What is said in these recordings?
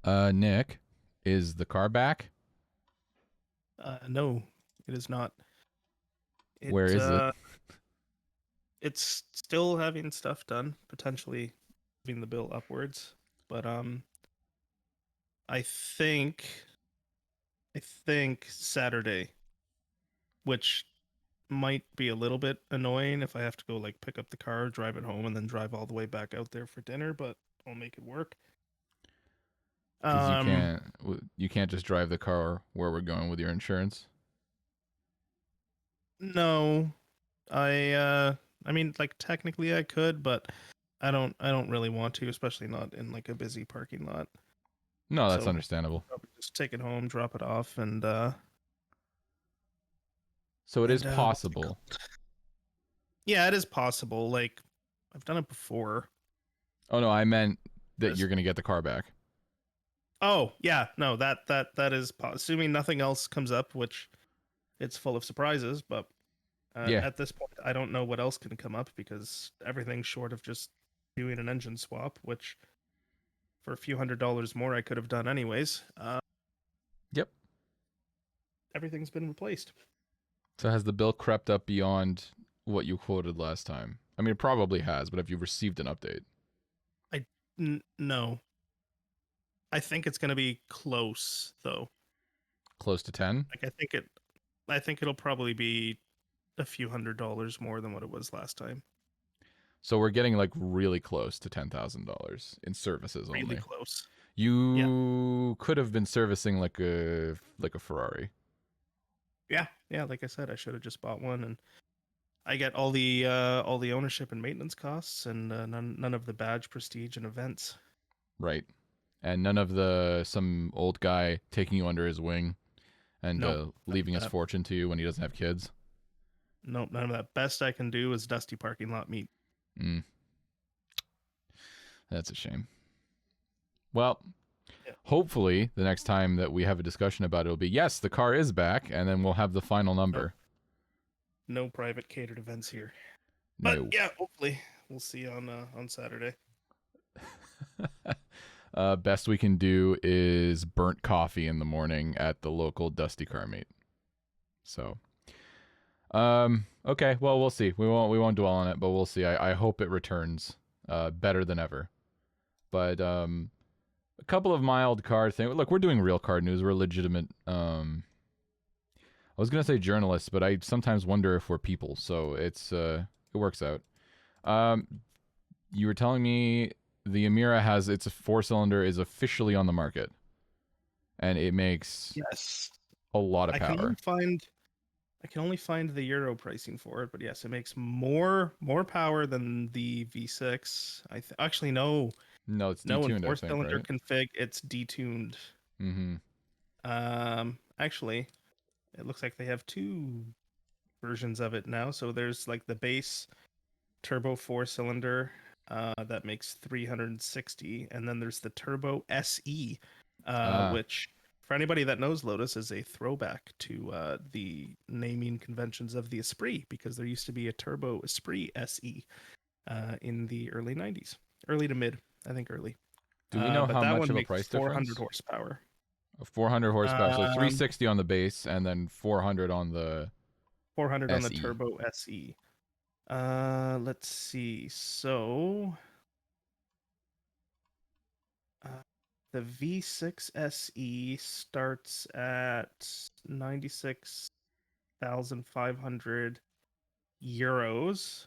Nick, is the car back? No, it is not. Where It is it? it's still having stuff done, potentially moving the bill upwards. But I think I think Saturday, which might be a little bit annoying if I have to go like pick up the car, drive it home, and then drive all the way back out there for dinner, but I'll make it work. Because Um, you can't just drive the car where we're going with your insurance. no, I mean like technically I could, but I don't really want to, especially not in like a busy parking lot. No, that's So understandable. probably just take it home, drop it off, So it is and what's it possible. called? Yeah, it is possible. Like I've done it before. Oh no, I meant that There's you're gonna get the car back. Oh yeah, no, that is assuming nothing else comes up, which it's full of surprises. But Yeah, at this point, I don't know what else can come up because everything's short of just doing an engine swap, which for a few $100s more I could have done anyways. yep. Everything's been replaced. So has the bill crept up beyond what you quoted last time? I mean, it probably has, but have you received an update? No, I think it's going to be close though. Close to 10? Like I think it'll probably be a few $100s more than what it was last time. So we're getting like really close to $10,000 in services Really only. close. Yeah. You could have been servicing like a Ferrari. Yeah. Yeah, like I said, I should have just bought one and I get all the ownership and maintenance costs and none of the badge prestige and events. Right. And none of the some old guy taking you under his wing and Nope. None leaving of his that. fortune to you when he doesn't have kids. Nope, none of that. Best I can do is dusty parking lot meet. Mm, that's a shame. Well, Yeah. hopefully the next time that we have a discussion about it will be yes, the car is back, and then we'll have the final Nope. number. No private catered events here. But No. yeah, hopefully we'll see on Saturday. Best we can do is burnt coffee in the morning at the local Dusty Car Meet. So, okay. Well, we'll see. We won't dwell on it, but we'll see. I hope it returns, better than ever. But a couple of mild card things. Look, we're doing real card news. We're legitimate. I was gonna say journalists, but I sometimes wonder if we're people. So it works out. You were telling me the Amira has its 4-cylinder is officially on the market, and it makes Yes. a lot of I can only power. find I can only find the Euro pricing for it, but yes, it makes more power than the V6. Actually no, No, it's no, in detuned, I four think, cylinder right? config it's detuned. Mm-hmm. Actually, it looks like they have two versions of it now. So there's like the base turbo 4-cylinder that makes 360, and then there's the turbo SE, Ah, which for anybody that knows Lotus is a throwback to the naming conventions of the Esprit, because there used to be a turbo Esprit SE in the early 90s, early to mid, I think early. do we know But how that much one of a makes price 400 difference? horsepower. 400 horsepower, so Um, 360 on the base, and then 400 on the 400 on the SE. turbo SE. Let's see. So, uh, the V6 SE starts at 96,500 euros,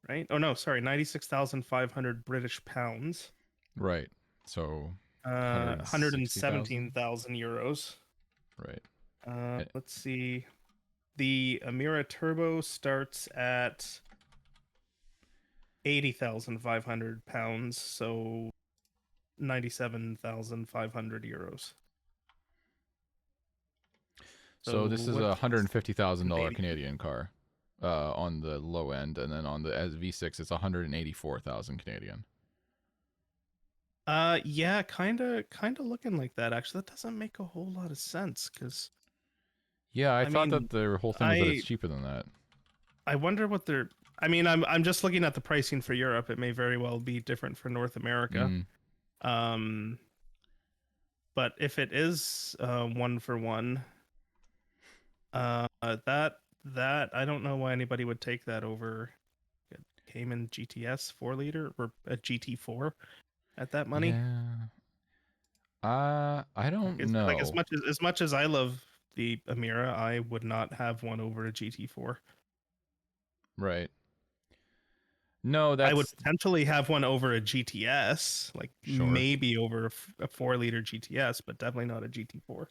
right? Oh no, sorry, 96,500 British pounds. Right. So 160,000. 117,000 euros. Right. Let's see. The Amira Turbo starts at 80,500 pounds, so 97,500 euros. So So this is a what's $150,000 Canadian? Canadian car on the low end, and then on the V6 it's 184,000 Canadian. Yeah, kind of looking like that. Actually, that doesn't make a whole lot of sense because Yeah, I I thought that mean, the whole thing was that it's I cheaper than that. I wonder what they're. I mean, I'm just looking at the pricing for Europe. It may very well be different for North America. Mm. Um, but if it is 1-for-1, that I don't know why anybody would take that over a Cayman GTS 4 liter or a GT4 at that money. Yeah. I don't Like know. as much as I love the Amira, I would not have one over a GT4. Right. No, I would that's potentially have one over a GTS, like sure. maybe over a 4 liter GTS, but definitely not a GT4.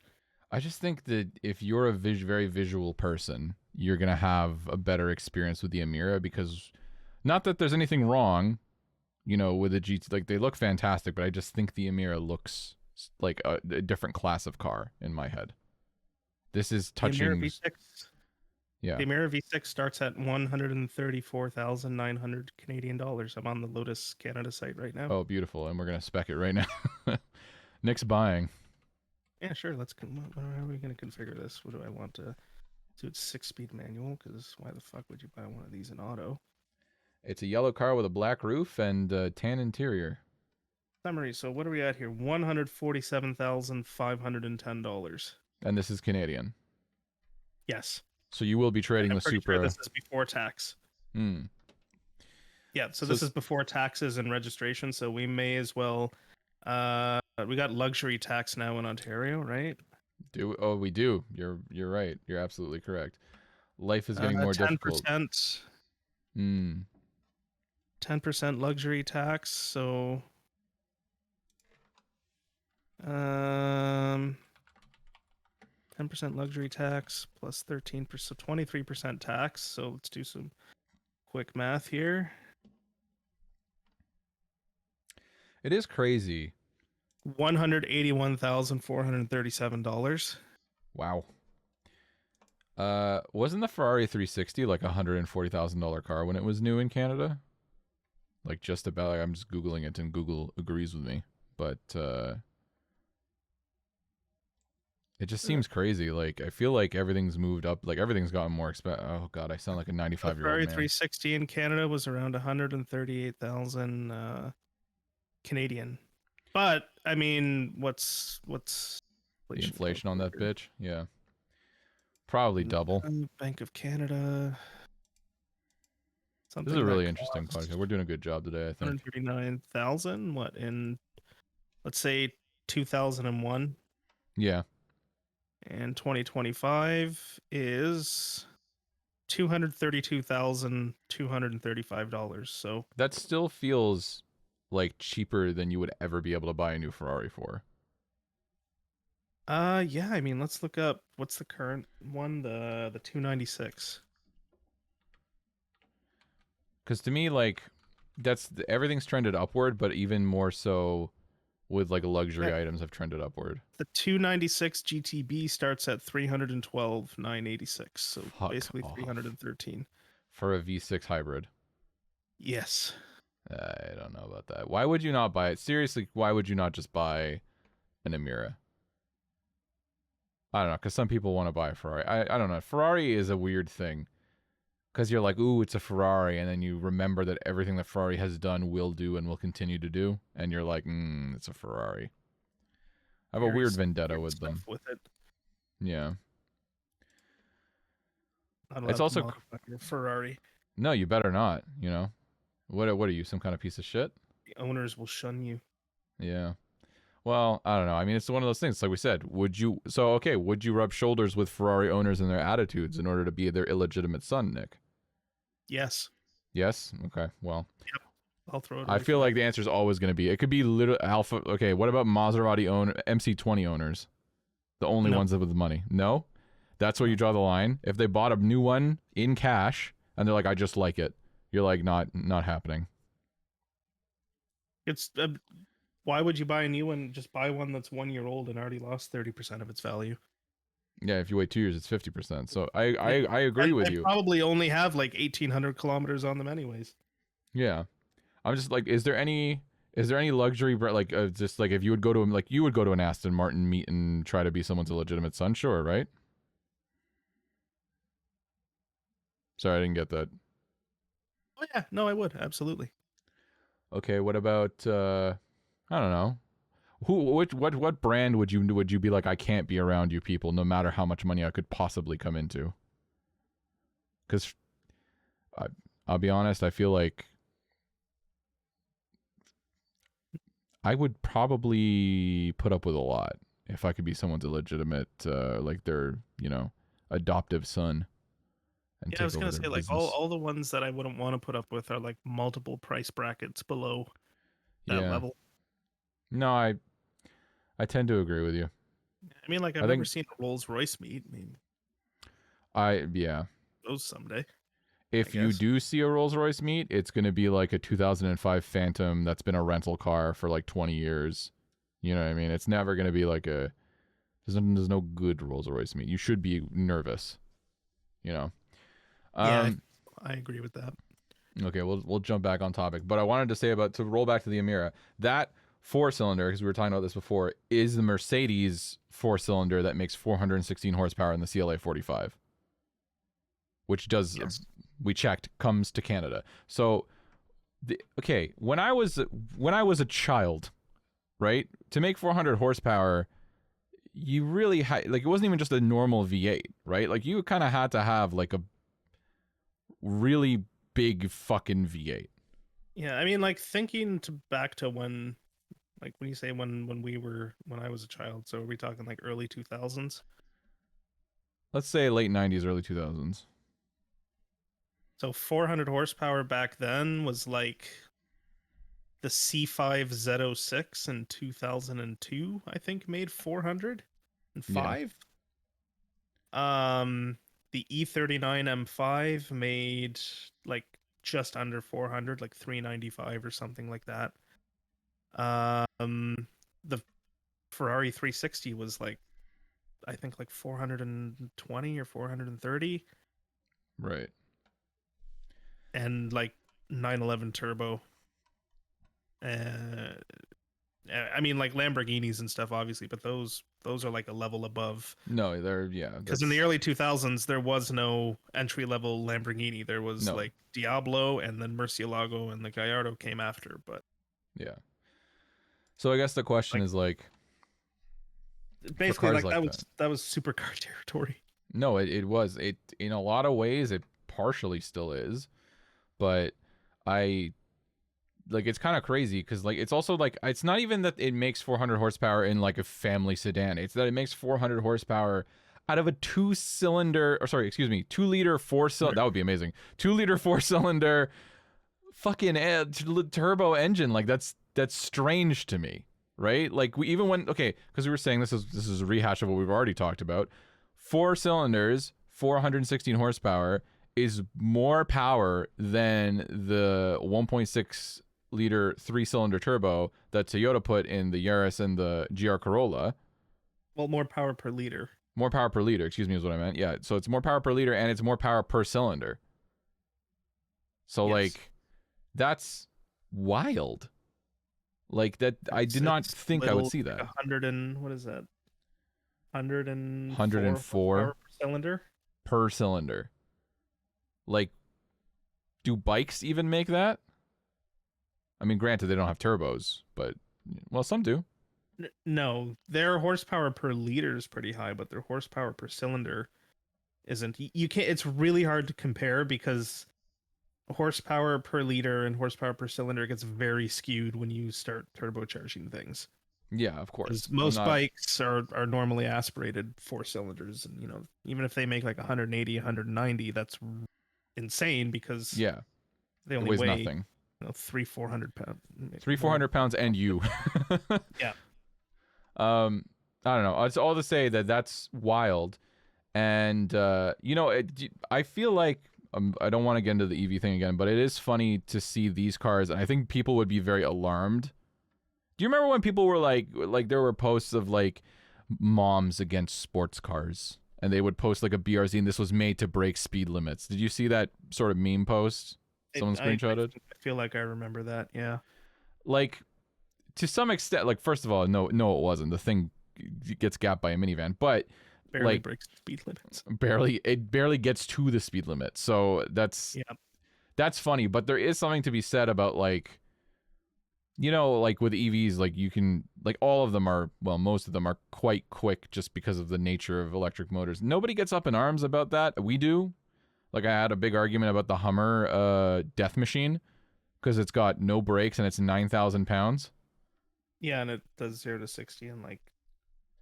I just think that if you're a very visual person, you're gonna have a better experience with the Amira because, not that there's anything wrong, with the GT. Like, they look fantastic, but I just think the Amira looks like a different class of car in my head. This is The Amira touching. V6, Yeah. the Amira V6 starts at 134,900 Canadian dollars. I'm on the Lotus Canada site right now. Oh, beautiful. And we're gonna spec it right now. Nick's buying. Yeah, sure. How are we going to configure this? What do I want to do? It's 6-speed manual, because why the fuck would you buy one of these in auto? It's a yellow car with a black roof and tan interior. Summary. So what are we at here? $147,510. And this is Canadian. Yes. So you will be And trading I'm the pretty sure Supra. this is before tax. Hmm. Yeah, so So this is before taxes and registration, so we may as well we got luxury tax now in Ontario, right? we do. You're right. You're absolutely correct. Life is getting more difficult. 10%, Hmm. 10% luxury tax, so um 10% luxury tax plus 13%, so 23% tax. So let's do some quick math here. It is crazy. $181,437. Wow. Wasn't the Ferrari 360 like $140,000 car when it was new in Canada? Like, just about. Like, I'm just googling it, and Google agrees with me, but it just seems crazy. Like, I feel like everything's moved up. Like, everything's gotten more expensive. Oh god, I sound like a The 95-year-old Ferrari man. 360 in Canada was around 138,000 Canadian. But I mean, what's The inflation inflation on that calculator? bitch, yeah, probably double. Bank of Canada. This is a Something that really interesting costs podcast. We're doing a good job today, I think. 139,000. What in, let's say, 2001 Yeah, and 2025 is $232,235. So that still feels like cheaper than you would ever be able to buy a new Ferrari for. yeah, I mean, let's look up what's the current one, the 296. Because to me, like, everything's trended upward, but even more so with like luxury Yeah, items have trended upward. the 296 GTB starts at 312,986. So Fuck basically off. 313. For a V6 hybrid. Yes. I don't know about that. Why would you not buy it? Seriously, why would you not just buy an Amira? I don't know, because some people want to buy a Ferrari. I don't know. Ferrari is a weird thing. Because you're like, ooh, it's a Ferrari, and then you remember that everything that Ferrari has done, will do, and will continue to do, and you're like, it's a Ferrari. I have a Very weird vendetta weird with them. stuff with it. Yeah. Not It's allowed to also modify your Ferrari. no, you better not. What are you, some kind of piece of shit? The owners will shun you. Yeah. Well, I don't know. I mean, it's one of those things. Like we said, would you rub shoulders with Ferrari owners and their attitudes in order to be their illegitimate son, Nick? Yes. Yes. Okay. Well, Yep. I'll throw it I away for feel like that. the answer is always going to be. It could be little Alpha. Okay. What about Maserati MC20 owners? The only No. ones that with the money. No. That's where you No. draw the line. If they bought a new one in cash and they're like, I just like it, you're like, not happening. It's why would you buy a new one? Just buy one that's 1 year old and already lost 30% of its value. Yeah. If you wait 2 years, it's 50%. So I Yeah. agree And with they you. probably only have like 1,800 kilometers on them anyways. Yeah. I'm just like, is there any luxury like just like if you would go to an Aston Martin meet and try to be someone's illegitimate son? Sure, right? Sorry, I didn't get that. Oh yeah, no, I would absolutely. Okay, what about I don't know. What brand would you be like, I can't be around you people no matter how much money I could possibly come into? Because I'll be honest, I feel like I would probably put up with a lot if I could be someone's illegitimate, like their, adoptive son and Yeah, I take was over gonna their say like business. all the ones that I wouldn't want to put up with are like multiple price brackets below that Yeah. level. No, I tend to agree with you. I mean, like I've I never think seen a Rolls Royce meet. I mean, yeah. those someday, I If you guess. do see a Rolls Royce meet, it's going to be like a 2005 Phantom that's been a rental car for like 20 years. You know what I mean? It's never going to be like there's no good Rolls Royce meet. You should be nervous, you know. Yeah, Um I agree with that. okay, we'll jump back on topic, but I wanted to say about to roll back to the Amira. That four-cylinder, because we were talking about this before, is the Mercedes four-cylinder that makes 416 horsepower in the CLA 45, which does Yes. we checked comes to Canada. So okay, when I was a child, right, to make 400 horsepower, you really had like it wasn't even just a normal V8, right? Like you kind of had to have like a really big fucking V8. Yeah, I mean, like thinking to back to when you say when I was a child, so are we talking like early 2000s? Let's say late 90s, early 2000s. So 400 horsepower back then was like the C5 Z06 in 2002, I think made 405. Yeah, The E39 M5 made like just under 400, like 395 or something like that. The Ferrari 360 was like I think like 420 or 430, right. and like 911 turbo. Uh, I mean like Lamborghinis and stuff, obviously, but those are like a level above. No, they're yeah, Because in the that's early 2000s, there was no entry level Lamborghini. There was no, like Diablo, and then Murcielago, and the Gallardo came after. But yeah. So I guess the question like is like for basically, cars like like that. that was supercar territory. No, it was it in a lot of ways it partially still is, but I like it's kind of crazy because like it's also like it's not even that it makes 400 horsepower in like a family sedan. It's that it makes 400 horsepower out of a 2-liter four-cylinder. That would be amazing. 2-liter four-cylinder fucking turbo engine. Like that's strange to me, right? Like we even when okay, because we were saying this is a rehash of what we've already talked about. 4 cylinders, 416 horsepower is more power than the 1.6-liter 3-cylinder turbo that Toyota put in the Yaris and the GR Corolla. Well, more power per liter. More power per liter, excuse me, is what I meant. Yeah, so it's more power per liter and it's more power per cylinder. So Yes, like that's wild. Like that I did not it's think I would little see like that. 100 and what is that? 104 104 horsepower per cylinder. per cylinder. Like do bikes even make that? I mean, granted they don't have turbos, but well, some do. No, their horsepower per liter is pretty high, but their horsepower per cylinder isn't. You can't. It's really hard to compare because horsepower per liter and horsepower per cylinder gets very skewed when you start turbocharging things. Yeah, of course. Because I'm most not bikes are normally aspirated four cylinders, and even if they make like 180, 190, that's insane because yeah, they it only weighs weigh nothing. 300-400 pounds Three, four more. hundred pounds and you. Yeah. I don't know. It's all to say that that's wild. And I feel like I don't want to get into the EV thing again, but it is funny to see these cars, and I think people would be very alarmed. Do you remember when people were like there were posts of like moms against sports cars, and they would post like a BRZ, and this was made to break speed limits? Did you see that sort of meme post? Someone screenshotted. I feel like I remember that. Yeah. Like to some extent, like first of all, no, it wasn't. The thing gets gapped by a minivan, but Barely like breaks speed limits. it barely gets to the speed limit. So that's Yeah. funny, but there is something to be said about like you know, like with EVs, like you can, like all of them are, well, most of them are quite quick just because of the nature of electric motors. Nobody gets up in arms about that. We do. Like I had a big argument about the Hummer death machine because it's got no brakes and it's 9,000 pounds. Yeah, and it does 0 to 60 in like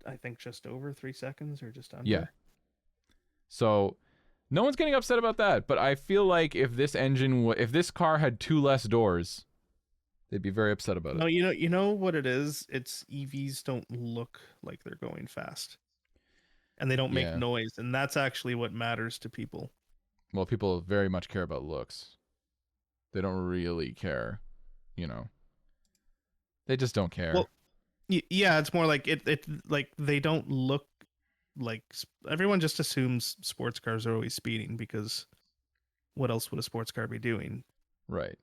I think just over 3 seconds or just Yeah. under. So no one's getting upset about that. But I feel like if this engine, if this car had 2 less doors, they'd be very upset about it. No, you know what it is? It's EVs don't look like they're going fast. And they don't make Yeah. noise, and that's actually what matters to people. Well, people very much care about looks. They don't really care, you know. They just don't care. Well, yeah, it's more like it like they don't look like everyone just assumes sports cars are always speeding because what else would a sports car be doing? Right.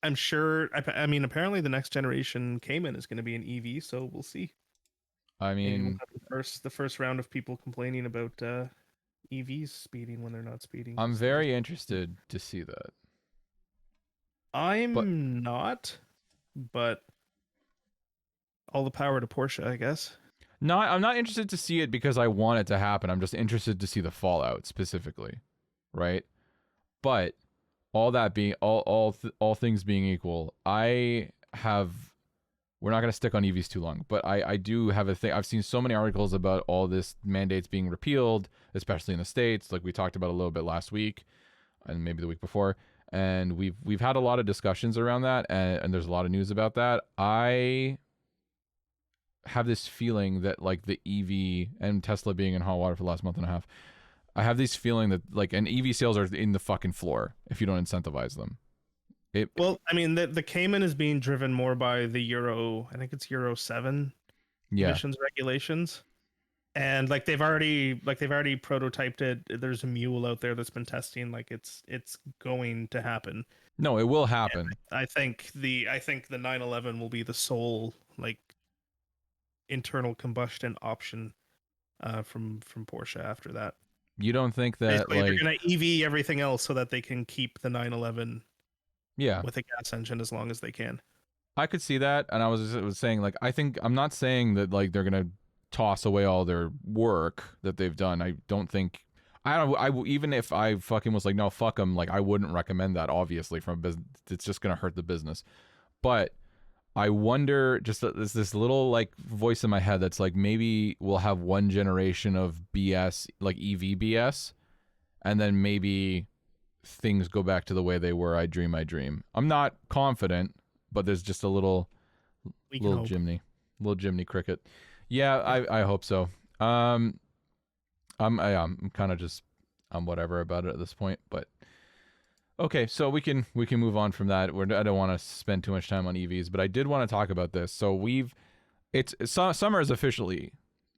I'm sure. I mean, apparently the next generation Cayman is going to be an EV, so we'll see. I Maybe we'll mean, have the first round of people complaining about EVs speeding when they're not speeding. I'm 'Cause they're very just... interested to see that. But I'm not, but all the power to Porsche, I guess. no, I'm not interested to see it because I want it to happen. I'm just interested to see the fallout specifically, right? But all that being all things being equal, I have. We're not going to stick on EVs too long, but I do have a thing. I've seen so many articles about all this mandates being repealed, especially in the States, like we talked about a little bit last week and maybe the week before. And we've had a lot of discussions around that, and there's a lot of news about that. I have this feeling that like the EV and Tesla being in hot water for the last month and a half, I have this feeling that like and EV sales are in the fucking floor if you don't incentivize them. Well, I mean, the Cayman is being driven more by the Euro. I think it's Euro 7 Yeah. emissions regulations, and like they've already prototyped it. There's a mule out there that's been testing. Like it's going to happen. No, it will happen. I think the 911 will be the sole like internal combustion option from Porsche after that. You don't think that Basically, like they're gonna EV everything else so that they can keep the 911 yeah, with a gas engine as long as they can. I could see that, and I was saying like I think I'm not saying that like they're gonna toss away all their work that they've done. I don't think even if I fucking was like no fuck them, like I wouldn't recommend that obviously from a business. It's just gonna hurt the business. But I wonder, just there's this little like voice in my head that's like maybe we'll have one generation of BS, like EV BS, and then maybe things go back to the way they were. I dream. I'm not confident, but there's just a little little Jimny cricket. Yeah, I hope so. I'm kind of just I'm whatever about it at this point, but okay, so we can move on from that. I don't want to spend too much time on EVs, but I did want to talk about this. So summer is officially,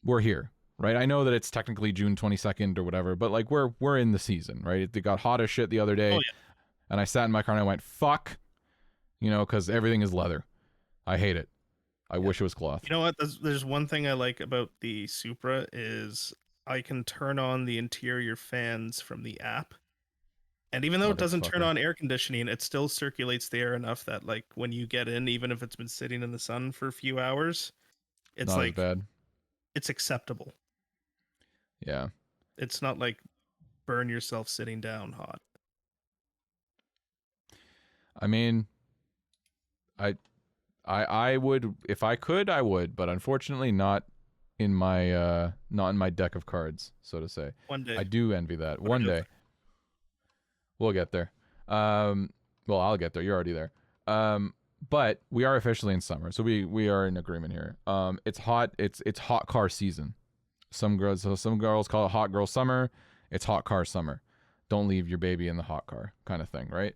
we're here, right? I know that it's technically June 22nd or whatever, but like we're in the season, right? It got hot as shit the other day, Oh, yeah. and I sat in my car and I went fuck, because everything is leather. I hate it. I wish it was cloth. You know what? There's one thing I like about the Supra is I can turn on the interior fans from the app. And even though it doesn't turn Motherfucker. on air conditioning, it still circulates the air enough that like when you get in, even if it's been sitting in the sun for a few hours, it's Not as like bad. it's acceptable. Yeah. It's not like burn yourself sitting down hot. I mean, I would if I could I would, but unfortunately not in my deck of cards, so to say. One day. I do envy that. Put One it out day. We'll get there. Well, I'll get there. You're already there. But we are officially in summer, so we are in agreement here. It's hot. It's hot car season. Some girls call it hot girl summer. It's hot car summer. Don't leave your baby in the hot car, kind of thing, right?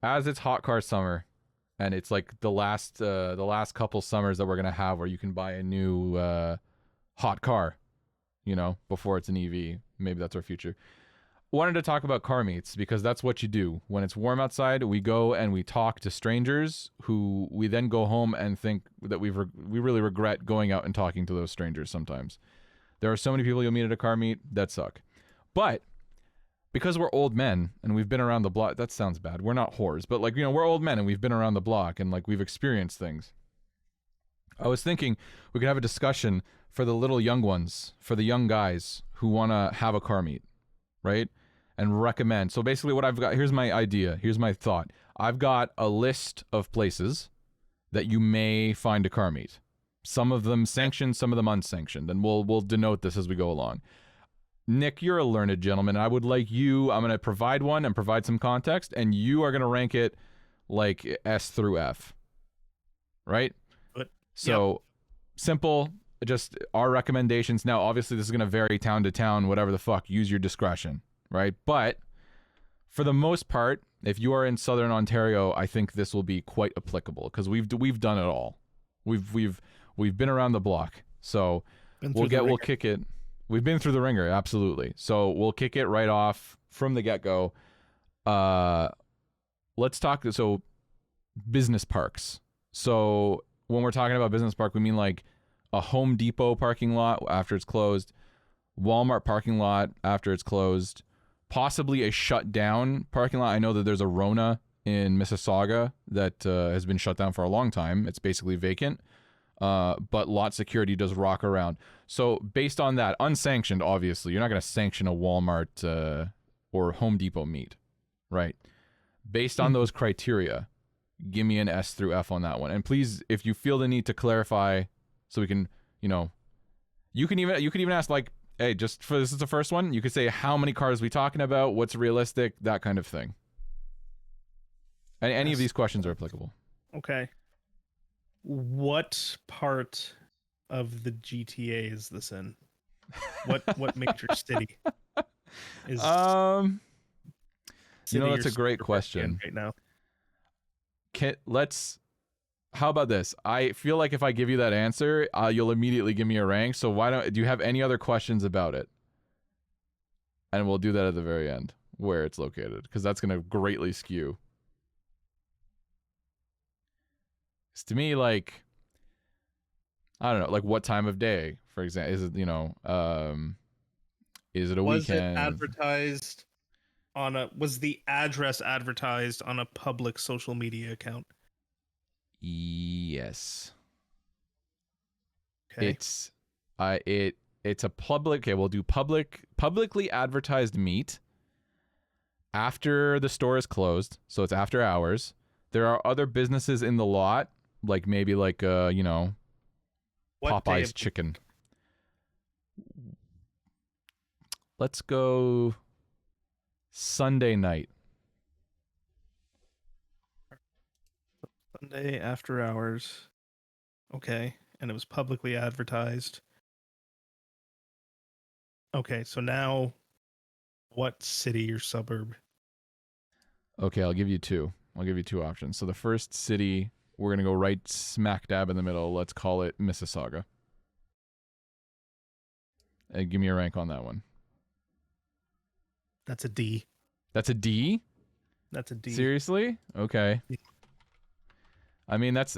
As it's hot car summer, and it's like the last couple summers that we're gonna have where you can buy a new hot car, before it's an EV. Maybe that's our future. Wanted to talk about car meets because that's what you do. When it's warm outside, we go and we talk to strangers who we then go home and think that we really regret going out and talking to those strangers sometimes. There are so many people you'll meet at a car meet that suck. But because we're old men and we've been around the block. That sounds bad. We're not whores, but like, we're old men and we've been around the block and like we've experienced things. I was thinking we could have a discussion for the little young ones, for the young guys who want to have a car meet, right? And recommend. So basically what I've got, here's my idea, here's my thought. I've got a list of places that you may find a car meet. Some of them sanctioned, some of them unsanctioned, and we'll denote this as we go along. Nick, you're a learned gentleman. I would like you, I'm going to provide one and provide some context, and you are going to rank it like S through F. Right? So, simple, just our recommendations. Now, obviously, this is going to vary town to town, whatever the fuck. Use your discretion, right? But for the most part, if you are in Southern Ontario, I think this will be quite applicable because we've done it all. We've been around the block, so we'll kick it. We've been through the ringer, absolutely. So we'll kick it right off from the get-go. Let's talk. So business parks. So when we're talking about business park, we mean like a Home Depot parking lot after it's closed, Walmart parking lot after it's closed, possibly a shut down parking lot. I know that there's a Rona in Mississauga that has been shut down for a long time. It's basically vacant, but lot security does rock around. So based on that, unsanctioned, obviously, you're not going to sanction a Walmart or Home Depot meet, right? Based on those criteria, give me an S through F on that one. And please, if you feel the need to clarify, so we can, you can even ask like, hey, just for this is the first one, you could say how many cars we talking about, what's realistic, that kind of thing. And any of these questions are applicable. Okay. What part of the GTA is this in? What major city is? That's a great question. Right now. How about this? I feel like if I give you that answer, you'll immediately give me a rank. So do you have any other questions about it? And we'll do that at the very end, where it's located, because that's going to greatly skew. It's to me like, I don't know, like what time of day, for example, is it, is it a weekend? Was it advertised was the address advertised on a public social media account? Yes. Okay. It's a public, okay, we'll do publicly advertised meet after the store is closed, so it's after hours. There are other businesses in the lot, like maybe like Popeye's chicken. Let's go Sunday night. Sunday after hours. Okay. And it was publicly advertised. Okay, so now what city or suburb? Okay, I'll give you two options. So the first city, we're going to go right smack dab in the middle. Let's call it Mississauga. And give me a rank on that one. That's a D. That's a D? That's a D. Seriously? Okay. I mean, that's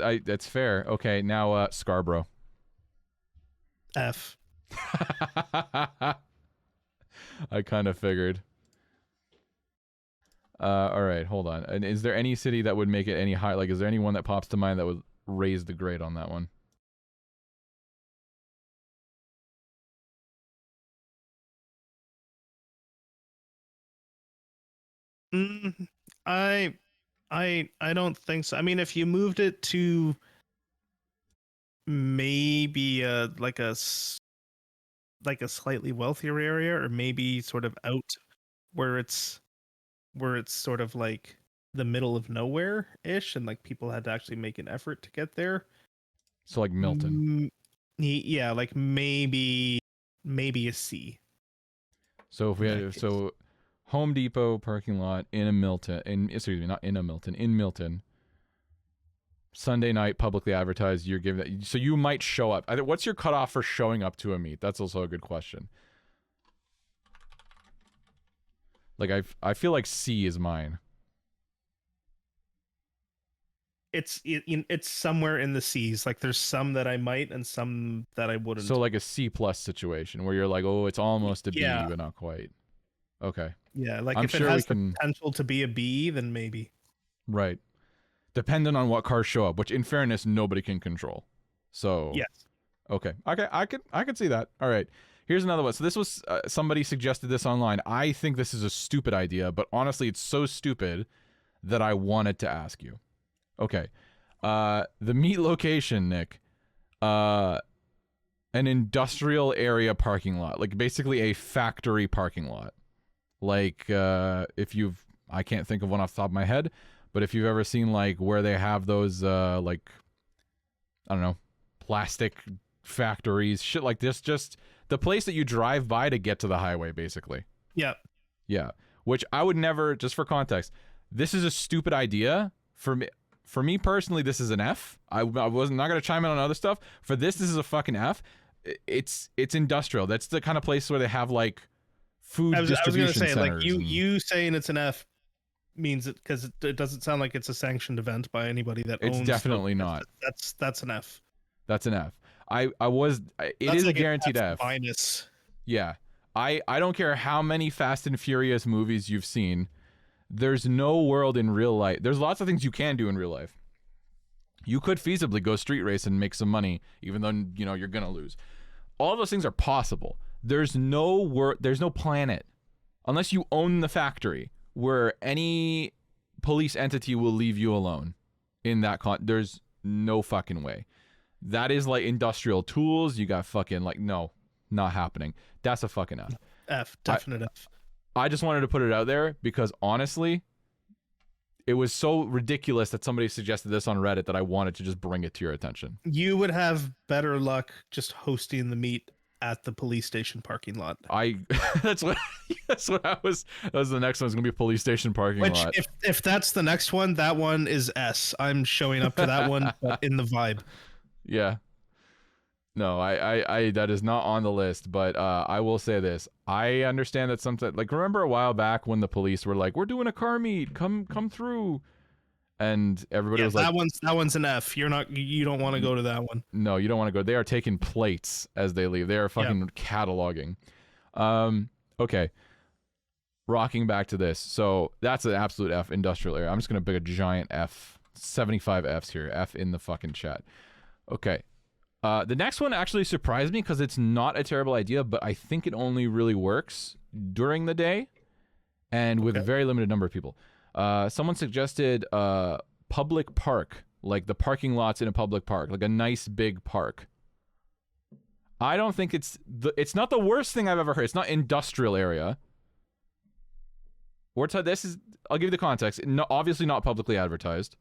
fair. Okay, now Scarborough. F. I kind of figured. All right, hold on. And is there any city that would make it any higher? Like, is there any one that pops to mind that would raise the grade on that one? I don't think so. I mean, if you moved it to maybe like a slightly wealthier area, or maybe sort of out where it's sort of like the middle of nowhere ish, and like people had to actually make an effort to get there. So like Milton. Yeah, like maybe a C. So if we had Home Depot parking lot in Milton, in Milton. Sunday night, publicly advertised. You're giving that, so you might show up. What's your cutoff for showing up to a meet? That's also a good question. Like I feel like C is mine. It's somewhere in the C's. Like there's some that I might and some that I wouldn't. So like a C+ situation where you're like, oh, it's almost a B, but not quite. Okay. Yeah, like I'm if it sure we has the can. potential to be a B, then maybe. Right. Dependent on what cars show up, which in fairness nobody can control. So Yes. okay, I could see that. All right, here's another one. So this was somebody suggested this online. I think this is a stupid idea, but honestly, it's so stupid that I wanted to ask you. Okay, the meet location, Nick. An industrial area parking lot, like basically a factory parking lot. Like if you've, I can't think of one off the top of my head, but if you've ever seen like where they have those like I don't know, plastic factories, shit like this, just the place that you drive by to get to the highway, basically. Yeah. Yeah. Which I would never, just for context, this is a stupid idea. For me personally, this is an F. I wasn't not gonna chime in on other stuff. For this is a fucking F. It's industrial. That's the kind of place where they have like food I was gonna distribution say, like, centers. you saying it's an F means it because it doesn't sound like it's a sanctioned event by anybody that It's owns. definitely not. That's an F. That's an F. It That's is a like an guaranteed F. minus. Yeah. I don't care how many Fast and Furious movies you've seen. There's no world in real life. There's lots of things you can do in real life. You could feasibly go street race and make some money, even though you're gonna lose. All of those things are possible. There's no planet, unless you own the factory, where any police entity will leave you alone. In that there's no fucking way. That is like industrial tools. You got fucking like no, not happening. That's a fucking F. F, definite F. I just wanted to put it out there because honestly, it was so ridiculous that somebody suggested this on Reddit that I wanted to just bring it to your attention. You would have better luck just hosting the meet at the police station parking lot. That's what that was the next one. It's gonna be a police station parking Which, lot. if that's the next one, that one is S. I'm showing up to that one, but in the vibe. Yeah. No, I that is not on the list, but I will say this. I understand that something like remember a while back when the police were like, "We're doing a car meet, come through," and everybody was like, "That one's an F. You don't want to go to that one." No, you don't want to go. They are taking plates as they leave. They are fucking cataloging. Okay. Rocking back to this. So that's an absolute F, industrial area. I'm just gonna pick a giant F. 75 Fs here. F in the fucking chat. Okay. The next one actually surprised me because it's not a terrible idea, but I think it only really works during the day and with a very limited number of people. Someone suggested public park, like the parking lots in a public park, like a nice big park. I don't think it's not the worst thing I've ever heard. It's not industrial area. I'll give you the context. Obviously not publicly advertised.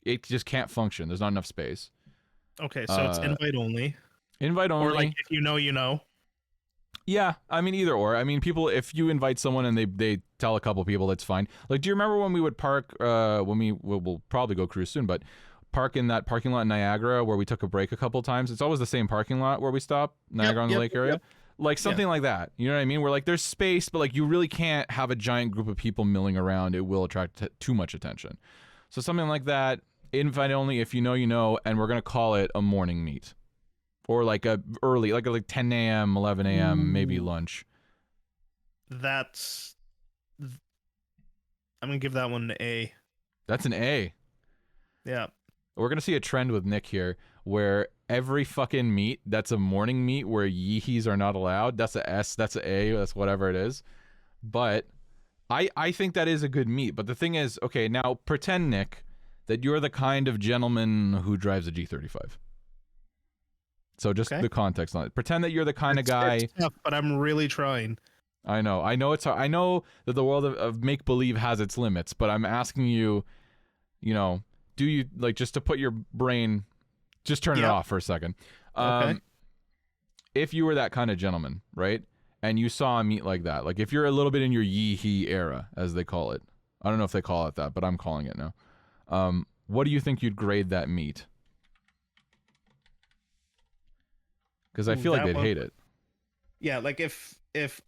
It just can't function. There's not enough space. Okay, so it's invite only. Invite only. Or like if you know, you know. Yeah, I mean either or. I mean people, if you invite someone and they tell a couple people, that's fine. Like, do you remember when we would park? We'll probably go cruise soon, but park in that parking lot in Niagara where we took a break a couple times. It's always the same parking lot where we stop, Niagara on the Lake area. Yep. Like something like that. You know what I mean? Where like there's space, but like you really can't have a giant group of people milling around. It will attract too much attention. So something like that. Invite only if you know, you know, and we're gonna call it a morning meet, or like a early, like 10 a.m., 11 a.m., maybe lunch. I'm gonna give that one an A. That's an A. Yeah. We're gonna see a trend with Nick here, where every fucking meet that's a morning meet where yeehees are not allowed. That's a S. That's a A. That's whatever it is. But I think that is a good meet. But the thing is, okay, now pretend, Nick, that you're the kind of gentleman who drives a G35. So just the context on it. Pretend that you're the kind of guy. It's tough, but I'm really trying. I know it's hard. I know that the world of make-believe has its limits, but I'm asking you, do you, like, just to put your brain, just turn it off for a second. If you were that kind of gentleman, right? And you saw a meet like that, like if you're a little bit in your yee-hee era, as they call it. I don't know if they call it that, but I'm calling it now. What do you think you'd grade that meat? Because I feel like they'd hate it. Yeah, like if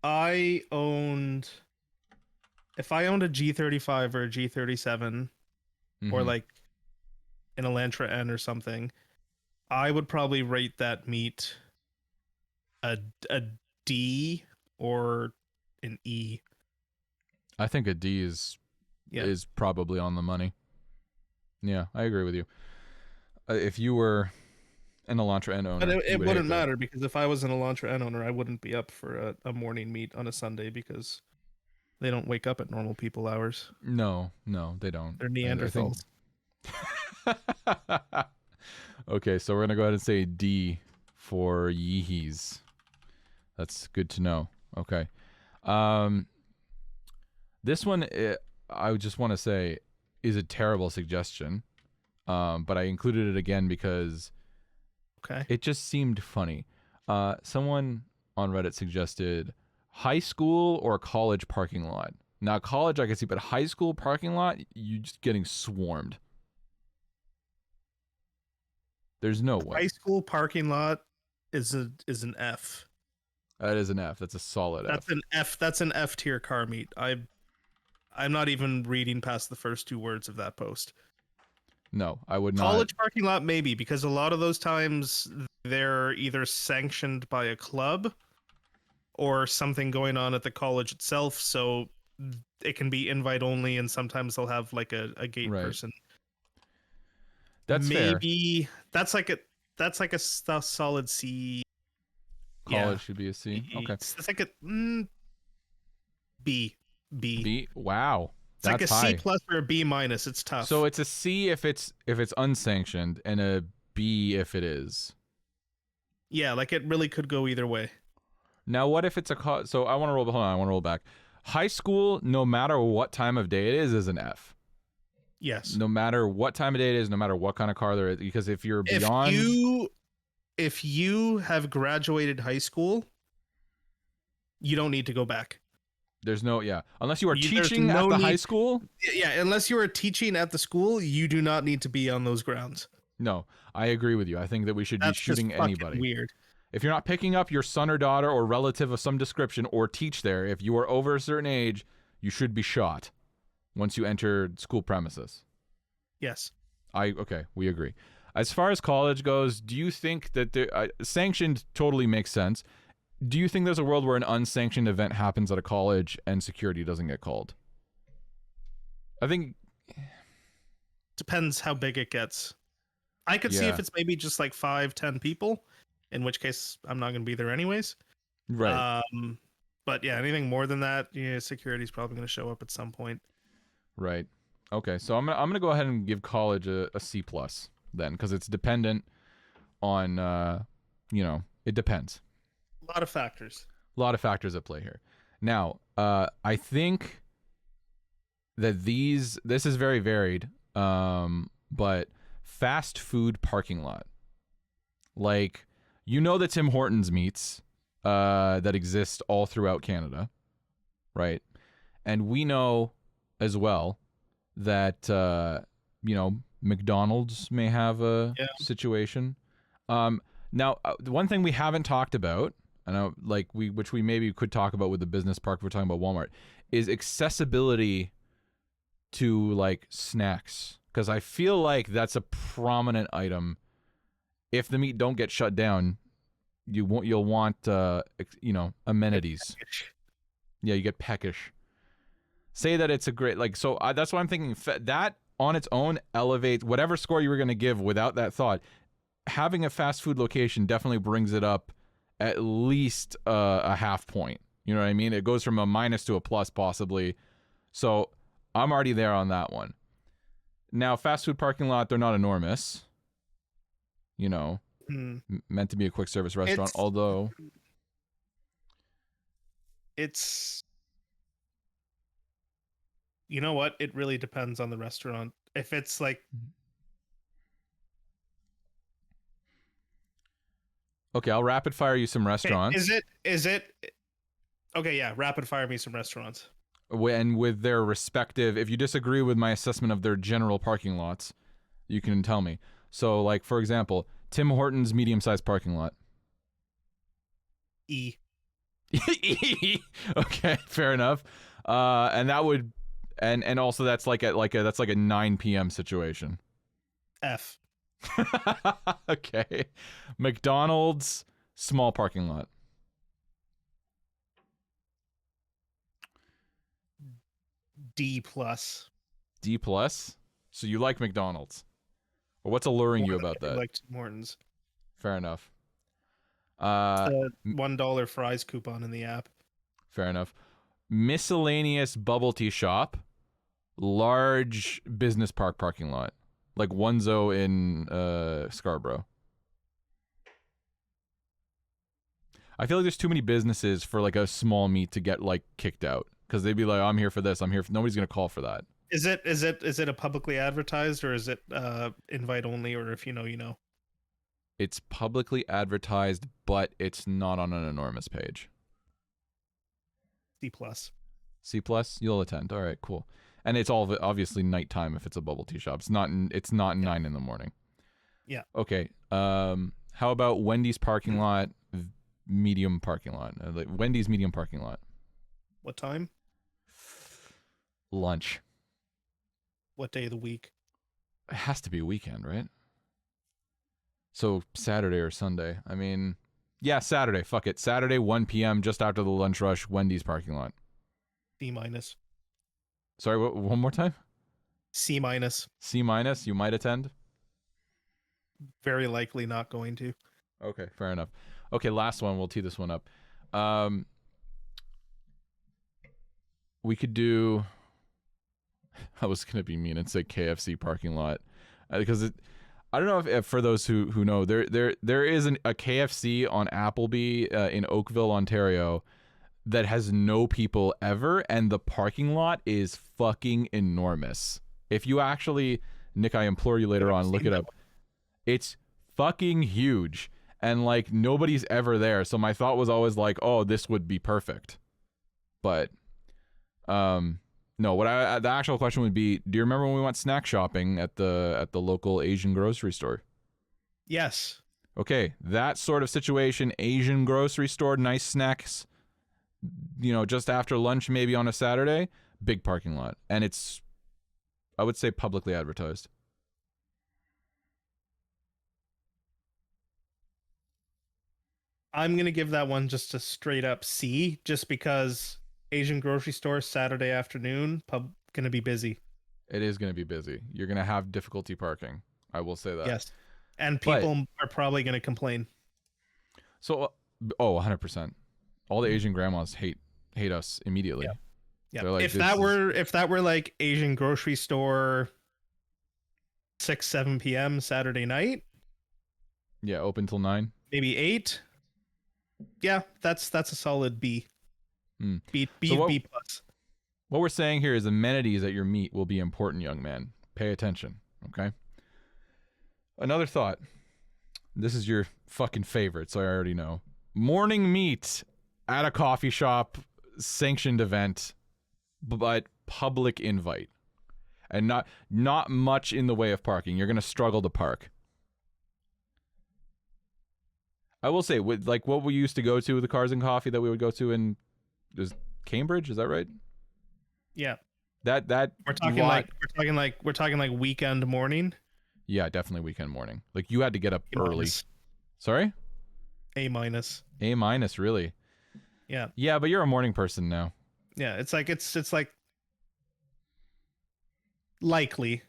I owned a G35 or a G37 or like an Elantra N or something, I would probably rate that meat a D or an E. I think a D is probably on the money. Yeah, I agree with you. If you were an Elantra N But owner, you it would hate wouldn't that. matter because if I was an Elantra N owner, I wouldn't be up for a morning meet on a Sunday because they don't wake up at normal people hours. No, they don't. They're I think. Neanderthals. Okay, so we're gonna go ahead and say D for Yeehees. That's good to know. Okay. Um, this one, I just want to say, is a terrible suggestion. But I included it again because Okay. it just seemed funny. Someone on Reddit suggested high school or college parking lot. Now, college I can see, but high school parking lot, you just getting swarmed. There's no way. High school parking lot is an F. That is an F. That's a solid That's F. an F. That's an F tier car meet. I'm not even reading past the first two words of that post. No, I would not. College parking lot maybe because a lot of those times they're either sanctioned by a club or something going on at the college itself, so it can be invite only, and sometimes they'll have like a gate Right. person. That's fair. Maybe that's like a solid C. College should be a C. Okay. It's like a B. B. Wow. It's like a That's high. C plus or a B minus. It's tough. So it's a C if it's unsanctioned, and a B if it is. Yeah, like it really could go either way. Now, what if it's a so I want to roll. Hold on, I want to roll back. High school, no matter what time of day it is an F. Yes. No matter what time of day it is, no matter what kind of car there is, because if you're beyond, if you have graduated high school, you don't need to go back. there's no unless you are There's teaching no at the need- high school. Yeah, unless you are teaching at the school, you do not need to be on those grounds. No, I agree with you. I think that we should That's be shooting just fucking anybody. weird. If you're not picking up your son or daughter or relative of some description or teach there, if you are over a certain age, you should be shot once you enter school premises. Yes. Okay, we agree. As far as college goes, do you think that sanctioned totally makes sense? Do you think there's a world where an unsanctioned event happens at a college and security doesn't get called? I think Depends how big it gets. I could see if Yeah. it's maybe just like 5-10 people, in which case I'm not going to be there anyways. right, But yeah, anything more than that, security's probably going to show up at some point. right. Okay, so I'm gonna go ahead and give college a C plus then, because it's dependent on it depends. A lot of factors. A lot of factors at play here. Now, I think that this is very varied, but fast food parking lot, like the Tim Hortons meets that exist all throughout Canada, right? And we know as well that McDonald's may have a situation. Now, the one thing we haven't talked about, I know, which we maybe could talk about with the business park if we're talking about Walmart, is accessibility to like snacks, because I feel like that's a prominent item. If the meat don't get shut down, you'll want amenities. Yeah, you get peckish. Say that it's a great that's why I'm thinking that on its own elevates whatever score you were going to give without that thought. Having a fast food location definitely brings it up at least a half point. You know what I mean? It goes from a minus to a plus possibly. So I'm already there on that one. Now, fast food parking lot, they're not enormous. Meant to be a quick service restaurant, although it's you know what? It really depends on the restaurant. If it's like okay, I'll rapid fire you some restaurants. Is it okay, yeah, rapid fire me some restaurants. And with their respective, if you disagree with my assessment of their general parking lots, you can tell me. So, like, for example, Tim Hortons medium-sized parking lot. E. Okay, fair enough. And that would, and also that's like a 9 p.m. situation. F. Okay, McDonald's small parking lot. D plus. D plus. So you like McDonald's, or what's alluring you about I that? like Tim Hortons. Fair enough. The M- $1 fries coupon in the app. fair enough. Miscellaneous bubble tea shop, large business park parking lot, like Onezo in Scarborough. I feel like there's too many businesses for like a small meet to get like kicked out, because they'd be like, I'm here for this, I'm here for... Nobody's gonna call for that. Is it a publicly advertised, or is it invite only, or if you know, you know? It's publicly advertised, but it's not on an enormous page. C plus. C plus, you'll attend. All right, cool. And it's all obviously nighttime if it's a bubble tea shop. It's not. It's not 9 in the morning. Yeah. Okay. How about Wendy's parking lot, medium parking lot? Like Wendy's medium parking lot. What time? Lunch. What day of the week? It has to be a weekend, right? So Saturday or Sunday. I mean, yeah, Saturday. Fuck it. Saturday, 1 p.m. just after the lunch rush. Wendy's parking lot. C minus. Sorry, one more time? C minus. C minus, you might attend? Very likely not going to. Okay, fair enough. Okay, last one. We'll tee this one up. We could do... I was going to be mean and say KFC parking lot. Because I don't know if for those who know, there is a KFC on Appleby in Oakville, Ontario, that has no people ever, and the parking lot is fucking enormous. If you actually, Nick, I implore you later on, look it up. It's fucking huge, and like nobody's ever there. So my thought was always like, oh, this would be perfect. But no, the actual question would be, do you remember when we went snack shopping at the local Asian grocery store? Yes. Okay, that sort of situation, Asian grocery store, nice snacks, you know, just after lunch, maybe on a Saturday, big parking lot. And it's, I would say, publicly advertised. I'm going to give that one just a straight up C, just because Asian grocery store, Saturday afternoon, pub going to be busy. It is going to be busy. You're going to have difficulty parking. I will say that. Yes. And people are probably going to complain. So, 100%. All the Asian grandmas hate us immediately. Yeah. Yeah. Like, if that were like Asian grocery store 6-7 p.m. Saturday night. Yeah, open till 9. Maybe 8. Yeah, that's a solid B. B plus. What we're saying here is amenities at your meet will be important, young man. Pay attention, okay? Another thought. This is your fucking favorite, so I already know. Morning meet at a coffee shop, sanctioned event, but public invite. And not much in the way of parking. You're going to struggle to park. I will say, with like what we used to go to, the Cars and Coffee that we would go to in Cambridge, is that right? Yeah. That we're talking like weekend morning. Yeah, definitely weekend morning. Like you had to get up early. Sorry? A minus. A minus, really? Yeah. Yeah, but you're a morning person now. Yeah, it's like likely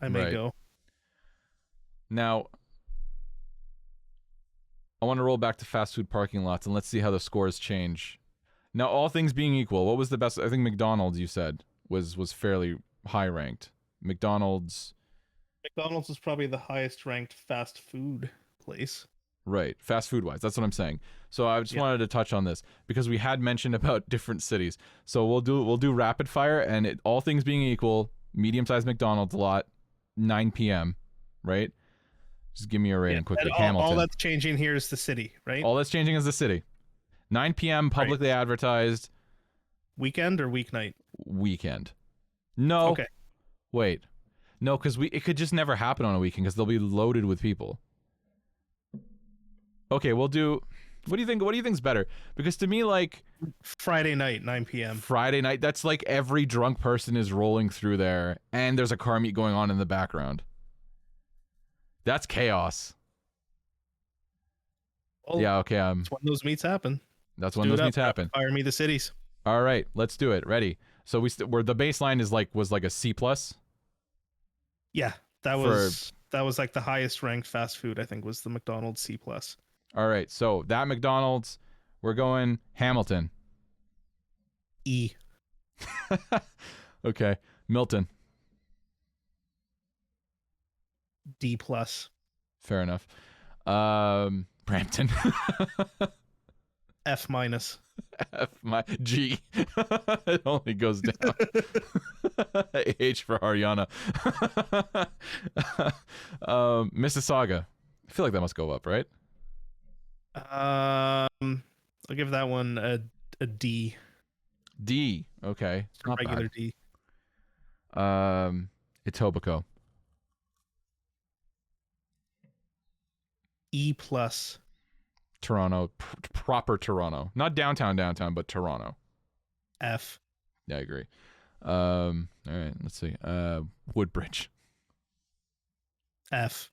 I may go. Now, I want to roll back to fast food parking lots and let's see how the scores change. Now, all things being equal, what was the best? I think McDonald's, you said, was fairly high ranked. McDonald's is probably the highest ranked fast food place. Right, fast food wise. That's what I'm saying. So I just wanted to touch on this because we had mentioned about different cities. So we'll do rapid fire, and all things being equal, medium-sized McDonald's lot, 9 p.m. Right? Just give me a rating quickly. Hamilton. All that's changing here is the city, right? All that's changing is the city. 9 p.m. publicly advertised. Weekend or weeknight? Weekend. No. Okay. Wait. No, because it could just never happen on a weekend because they'll be loaded with people. Okay, we'll do. What do you think? What do you think's better? Because to me, like Friday night, 9 p.m. Friday night. That's like every drunk person is rolling through there, and there's a car meet going on in the background. That's chaos. Well, yeah. Okay. That's when those meets happen. That's when those meets happen. Fire me the cities. All right, let's do it. Ready? So where the baseline is was like a C plus Yeah, for. that was like the highest ranked fast food. I think was the McDonald's C plus. All right, so that McDonald's, we're going Hamilton. E. Okay, Milton. D plus. Fair enough. Brampton. F minus. F my G. It only goes down. H for Haryana. Mississauga. I feel like that must go up, right? I'll give that one a D. D. Okay, A not regular bad. D. Etobicoke. E plus. Toronto. Proper Toronto. Not downtown, but Toronto. F. Yeah, I agree. All right, let's see. Woodbridge. F.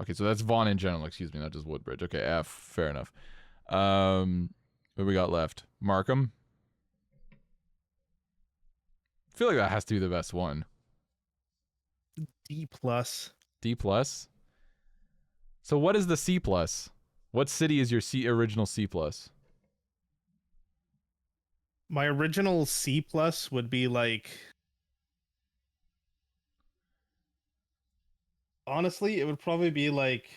Okay, so that's Vaughan in general, excuse me, not just Woodbridge. Okay, F, fair enough. What we got left? Markham. I feel like that has to be the best one. D plus. D plus. So what is the C plus? What city is your original C plus? My original C plus would be like. Honestly, it would probably be like.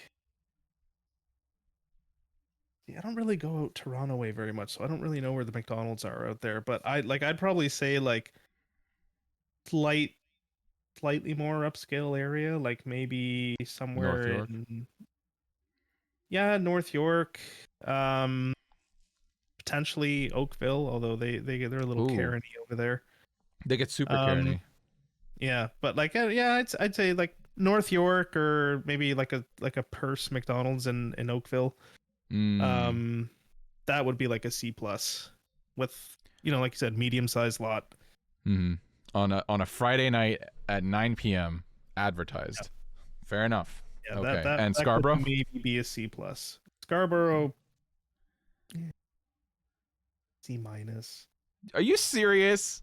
Yeah, I don't really go out Toronto way very much, so I don't really know where the McDonald's are out there. But I'd probably say like slightly more upscale area, like maybe somewhere North York. in North York, potentially Oakville, although they're a little Ooh, Karen-y over there. they get super Um, Karen-y. yeah, but like I'd say like North York or maybe like a Purse McDonald's in Oakville. Mm. That would be like a C plus with like you said, medium sized lot. Mm-hmm. On a Friday night at 9 p.m. advertised. Yeah. Fair enough. Yeah, Okay, that and that Scarborough. could maybe be a C plus. Scarborough, C minus, Are you serious?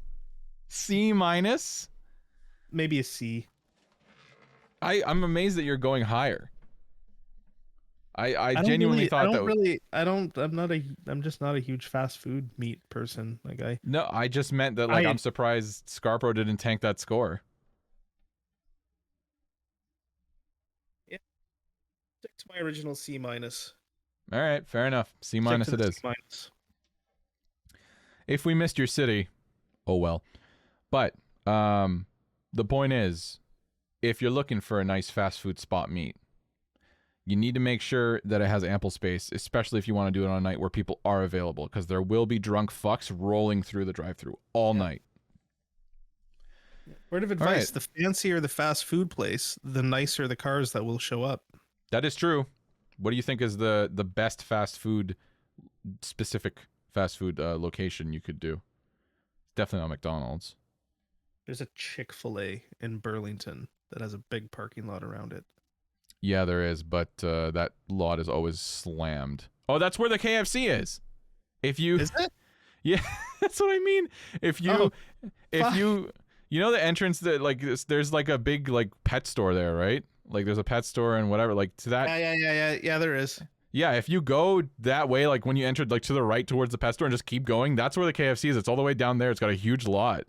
C minus? maybe a C. I'm amazed that you're going higher. I I don't genuinely really, I thought don't that. really, I don't, I'm just not a huge fast food meat person. Like No, I just meant that I I'm surprised Scarborough didn't tank that score. yeah, stick to my original C minus. All right, fair enough. C Stick minus to it the C is. minus. If we missed your city, oh well. But the point is, if you're looking for a nice fast food spot meet, you need to make sure that it has ample space, especially if you want to do it on a night where people are available, because there will be drunk fucks rolling through the drive-thru all night. Word of advice: the fancier the fast food place, the nicer the cars that will show up. That is true. What do you think is the best fast food, specific fast food location you could do? Definitely not McDonald's. There's a Chick-fil-A in Burlington that has a big parking lot around it. Yeah, there is, but that lot is always slammed. Oh, that's where the KFC is. If you, Is it? yeah, that's what I mean. If you, you know the entrance that there's like a big pet store there, right? Like there's a pet store and whatever. Like to that. Yeah. There is. Yeah, if you go that way, like when you entered to the right towards the pet store and just keep going, that's where the KFC is. It's all the way down there. It's got a huge lot.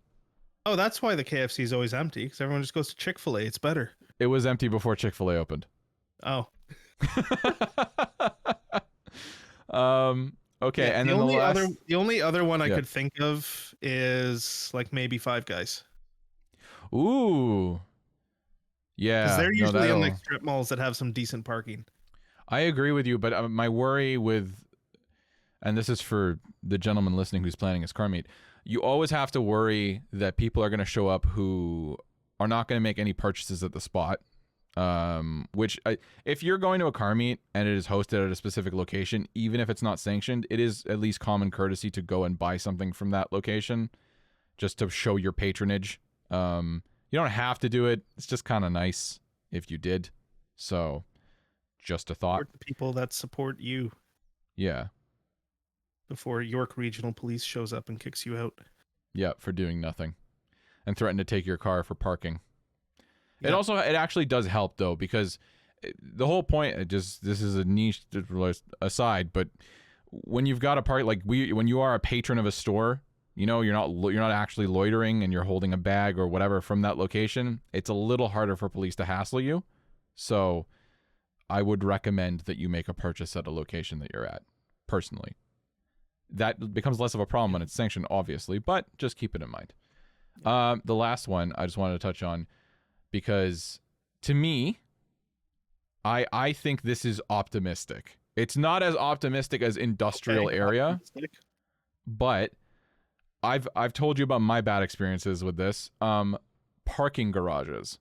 Oh, that's why the KFC is always empty, because everyone just goes to Chick-fil-A. It's better. It was empty before Chick-fil-A opened. Oh. Okay, Yeah, and then the only other one I could think of is like maybe Five Guys. Ooh. Yeah. Because they're usually in like strip malls that have some decent parking. I agree with you, but my worry with, and this is for the gentleman listening who's planning his car meet, you always have to worry that people are going to show up who are not going to make any purchases at the spot. If you're going to a car meet and it is hosted at a specific location, even if it's not sanctioned, it is at least common courtesy to go and buy something from that location just to show your patronage. You don't have to do it. It's just kind of nice if you did. So just a thought. Support the people that support you. Yeah. Before York Regional Police shows up and kicks you out. Yeah, for doing nothing and threaten to take your car for parking. Yeah. It actually does help though, because the whole point, this is a niche aside, but when you've got a park, like when you are a patron of a store, you know, you're not actually loitering and you're holding a bag or whatever from that location, it's a little harder for police to hassle you. So I would recommend that you make a purchase at a location that you're at, personally. That becomes less of a problem when it's sanctioned, obviously, but just keep it in mind. The last one I just wanted to touch on, because to me, I think this is optimistic. It's not as optimistic as industrial area, but I've told you about my bad experiences with this. Parking garages.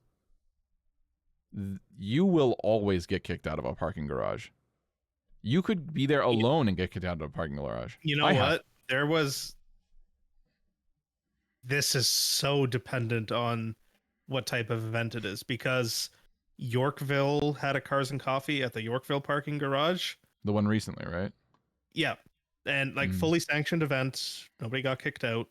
You will always get kicked out of a parking garage. You could be there alone and get kicked out of a parking garage. You know what? This is so dependent on what type of event it is, because Yorkville had a Cars and Coffee at the Yorkville parking garage. The one recently, right? Yeah. And like fully sanctioned event, nobody got kicked out.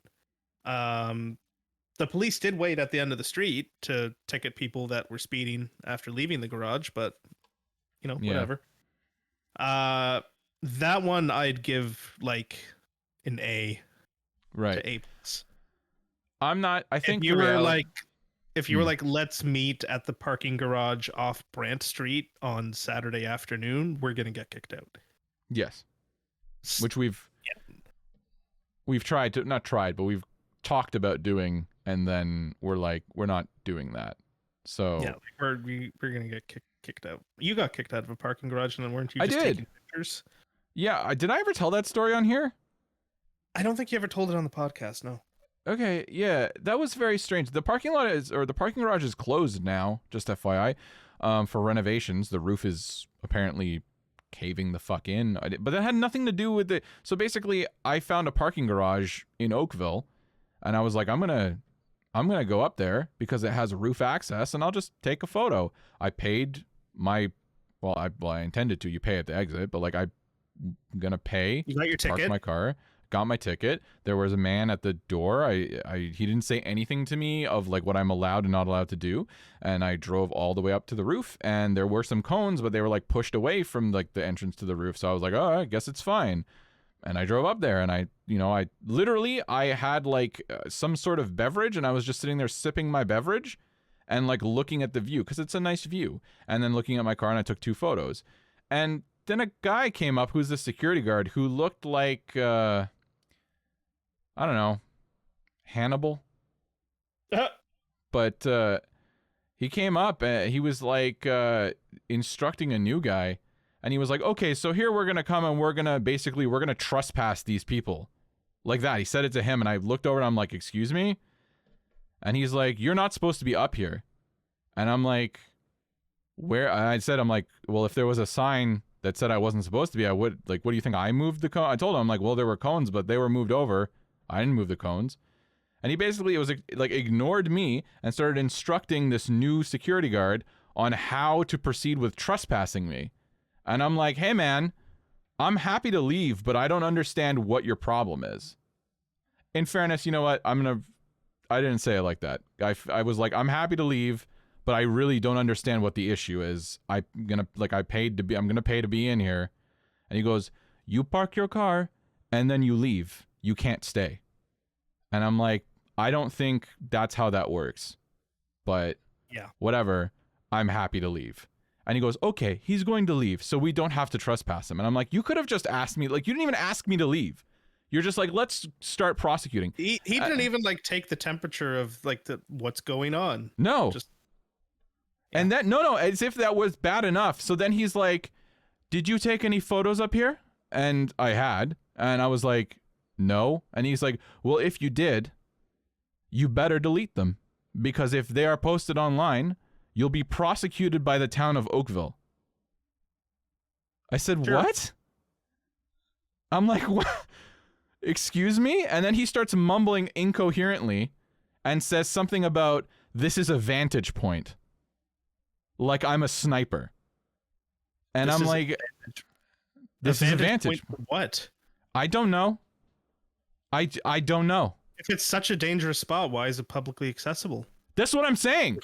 The police did wait at the end of the street to ticket people that were speeding after leaving the garage, but you know, whatever. That one I'd give like an A. Right. To A+. I think if you were like, let's meet at the parking garage off Brant Street on Saturday afternoon, we're gonna get kicked out. Yes. Which we've tried to, not tried, but we've talked about doing, and then we're like, we're not doing that. So yeah, we're gonna get kicked out. You got kicked out of a parking garage, and then weren't you? I did. Taking pictures? Yeah, did I ever tell that story on here? I don't think you ever told it on the podcast. No. Okay, yeah, that was very strange. The parking garage is closed now, just FYI, for renovations. The roof is apparently caving the fuck in, but that had nothing to do with it. So basically, I found a parking garage in Oakville, and I was like, I'm gonna go up there because it has roof access, and I'll just take a photo. I paid I intended to. You pay at the exit, but like I'm gonna pay. You got your ticket? Park my car. Got my ticket. There was a man at the door. He didn't say anything to me of like what I'm allowed and not allowed to do. And I drove all the way up to the roof, and there were some cones, but they were like pushed away from like the entrance to the roof. So I was like, oh, I guess it's fine. And I drove up there, and I had like some sort of beverage, and I was just sitting there sipping my beverage and like looking at the view, because it's a nice view, and then looking at my car, and I took 2 photos. And then a guy came up who's the security guard who looked like I don't know, Hannibal. But he came up and he was like instructing a new guy, and he was like, okay, so here we're gonna come and we're gonna trespass these people, like that. He said it to him, and I looked over and I'm like, excuse me? And he's like, you're not supposed to be up here. And I'm like, where? I'm like, well, if there was a sign that said I wasn't supposed to be, I would, like, what do you think? I moved the cone? I told him, I'm like, well, there were cones, but they were moved over. I didn't move the cones. And he basically ignored me and started instructing this new security guard on how to proceed with trespassing me. And I'm like, hey man, I'm happy to leave, but I don't understand what your problem is. In fairness, you know what? I didn't say it like that. I was like, I'm happy to leave, but I really don't understand what the issue is. I'm gonna pay to be in here. And he goes, you park your car and then you leave. You can't stay. And I'm like, I don't think that's how that works. But yeah, whatever. I'm happy to leave. And he goes, okay, he's going to leave, so we don't have to trespass him. And I'm like, you could have just asked me, like, you didn't even ask me to leave. You're just like, let's start prosecuting. He didn't even like take the temperature of like what's going on. No. Just And that no, as if that was bad enough. So then he's like, did you take any photos up here? And I had. And I was like, no. And he's like, well, if you did, you better delete them, because if they are posted online, you'll be prosecuted by the town of Oakville. I said, sure. What? I'm like, what? Excuse me? And then he starts mumbling incoherently and says something about, this is a vantage point. Like I'm a sniper. And I'm like, this is a vantage point for what? I don't know. I don't know. If it's such a dangerous spot, why is it publicly accessible? That's what I'm saying.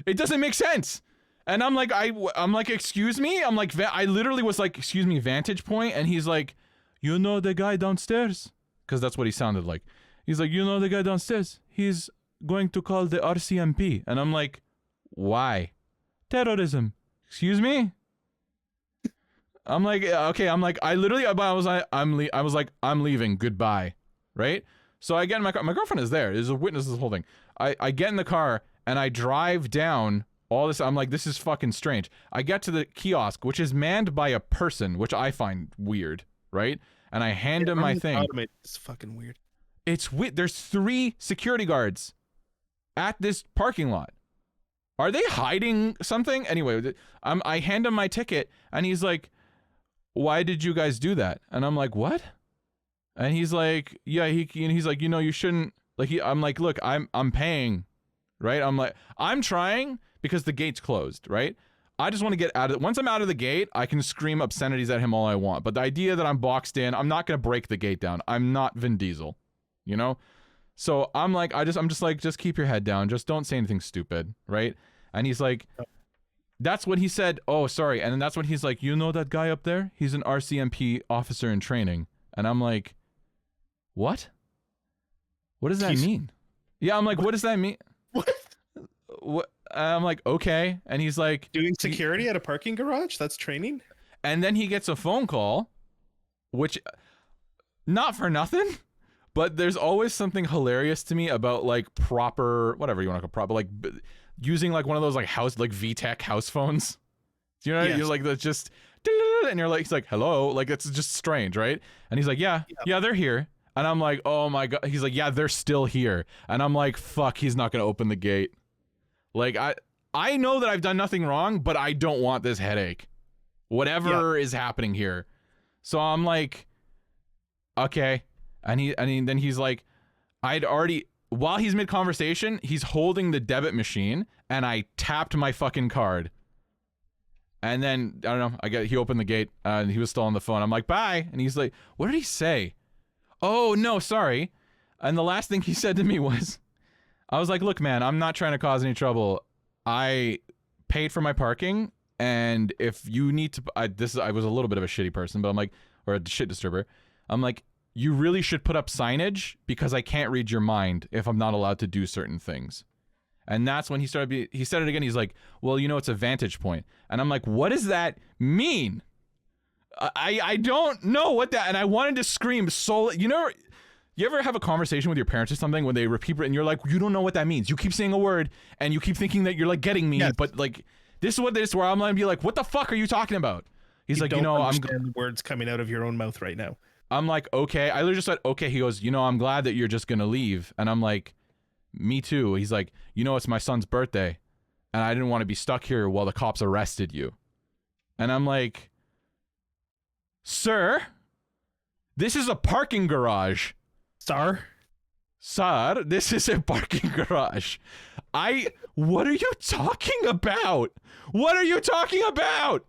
It doesn't make sense. And I'm like, I'm like, excuse me? I'm like, I literally was like, excuse me, vantage point? And he's like, you know the guy downstairs? Because that's what he sounded like. He's like, you know the guy downstairs? He's going to call the RCMP. And I'm like, why? Terrorism. Excuse me? I'm like, okay, I'm like, I literally, I was like, I'm leaving, goodbye. Right? So I get in my car, my girlfriend is there, there's a witness of this whole thing. I get in the car, and I drive down all this, I'm like, this is fucking strange. I get to the kiosk, which is manned by a person, which I find weird, right? And I hand him my thing. It's fucking weird. It's weird. There's 3 security guards at this parking lot. Are they hiding something? Anyway, I hand him my ticket, and he's like, why did you guys do that? And I'm like, what? And he's like, yeah, he's like, you know, you shouldn't, like, I'm like, look, I'm paying, right? I'm like, I'm trying because the gate's closed, right? I just want to get out of it. Once I'm out of the gate, I can scream obscenities at him all I want. But the idea that I'm boxed in, I'm not going to break the gate down. I'm not Vin Diesel, you know? So I'm like, I'm just like, just keep your head down. Just don't say anything stupid, right? And he's like, that's when he said, oh, sorry. And then that's when he's like, you know that guy up there? He's an RCMP officer in training. And I'm like, what? What does that mean? Yeah, I'm like, what does that mean? What? I'm like, okay. And he's like, doing security at a parking garage? That's training? And then he gets a phone call, which, not for nothing, but there's always something hilarious to me about like proper, whatever you want to call proper, like using like one of those like house, like VTech house phones. Do you know? Yes. You're like, that's just, and you're like, he's like, hello, like it's just strange, right? And he's like, yeah, they're here. And I'm like, oh my God. He's like, yeah, they're still here. And I'm like, fuck, he's not gonna open the gate. Like, I know that I've done nothing wrong, but I don't want this headache. Whatever is happening here. So I'm like, okay. And then he's like, I'd already, while he's mid-conversation, he's holding the debit machine, and I tapped my fucking card. And then, I don't know, he opened the gate, and he was still on the phone. I'm like, bye. And he's like, what did he say? Oh, no, sorry. And the last thing he said to me was, I was like, look, man, I'm not trying to cause any trouble. I paid for my parking, and if you need to, I was a little bit of a shitty person, but I'm like, or a shit disturber. I'm like, you really should put up signage because I can't read your mind if I'm not allowed to do certain things. And that's when he said it again. He's like, well, you know, it's a vantage point. And I'm like, what does that mean? I don't know what that, and I wanted to scream so, you know, you ever have a conversation with your parents or something when they repeat it and you're like, you don't know what that means. You keep saying a word and you keep thinking that you're like getting me, but like, this is what this, where I'm gonna be like, what the fuck are you talking about? He's like, you know, I'm the words coming out of your own mouth right now. I'm like, okay. I literally just said, okay. He goes, you know, I'm glad that you're just gonna leave. And I'm like, me too. He's like, you know, it's my son's birthday and I didn't want to be stuck here while the cops arrested you. And I'm like, sir, this is a parking garage. Sir, this is a parking garage. What are you talking about? What are you talking about?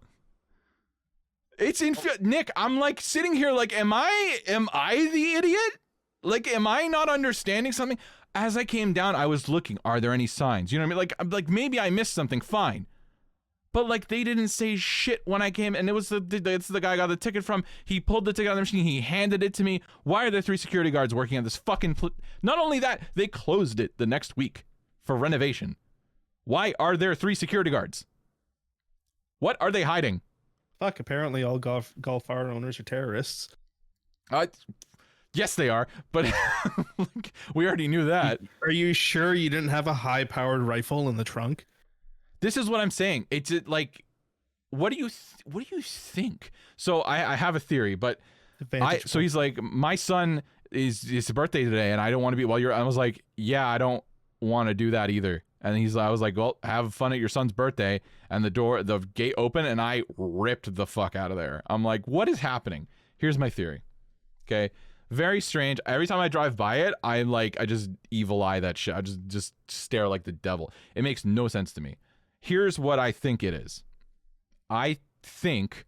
It's Nick, I'm like sitting here like, am I the idiot? Like, am I not understanding something? As I came down, I was looking, are there any signs? You know what I mean? Like maybe I missed something, fine. But like they didn't say shit when I came, and it's the guy I got the ticket from. He pulled the ticket out of the machine, he handed it to me. Why are there 3 security guards working at this fucking not only that, they closed it the next week for renovation. Why are there 3 security guards? What are they hiding? Fuck, apparently all golf bar owners are terrorists. Yes, they are, but we already knew that. Are you sure you didn't have a high-powered rifle in the trunk? This is what I'm saying. It's like, what do you think? So I have a theory, but so he's like, my son is his birthday today, and I don't want to be I was like, yeah, I don't want to do that either. And I was like, well, have fun at your son's birthday. And the gate opened, and I ripped the fuck out of there. I'm like, what is happening? Here's my theory. Okay. Very strange. Every time I drive by it, I just evil eye that shit. I just stare like the devil. It makes no sense to me. Here's what I think it is. I think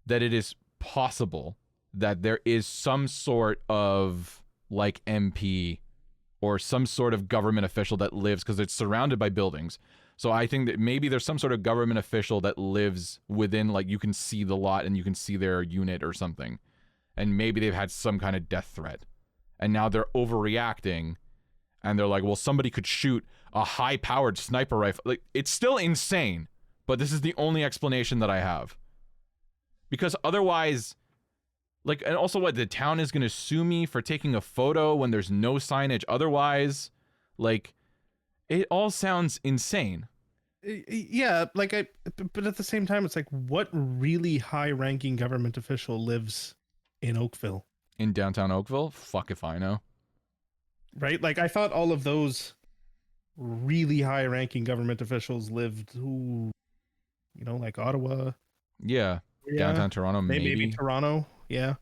that it is possible that there is some sort of like MP or some sort of government official that lives, because it's surrounded by buildings. So I think that maybe there's some sort of government official that lives within, like, you can see the lot and you can see their unit or something. And maybe they've had some kind of death threat. And now they're overreacting. And they're like, well, somebody could shoot a high-powered sniper rifle. Like, it's still insane. But this is the only explanation that I have. Because otherwise, like, and also what, the town is going to sue me for taking a photo when there's no signage otherwise? Like, it all sounds insane. Yeah, like but at the same time, it's like, what really high-ranking government official lives in Oakville? In downtown Oakville? Fuck if I know. Right? Like, I thought all of those really high-ranking government officials lived, like Ottawa. Yeah. Downtown Toronto, maybe Toronto. Yeah.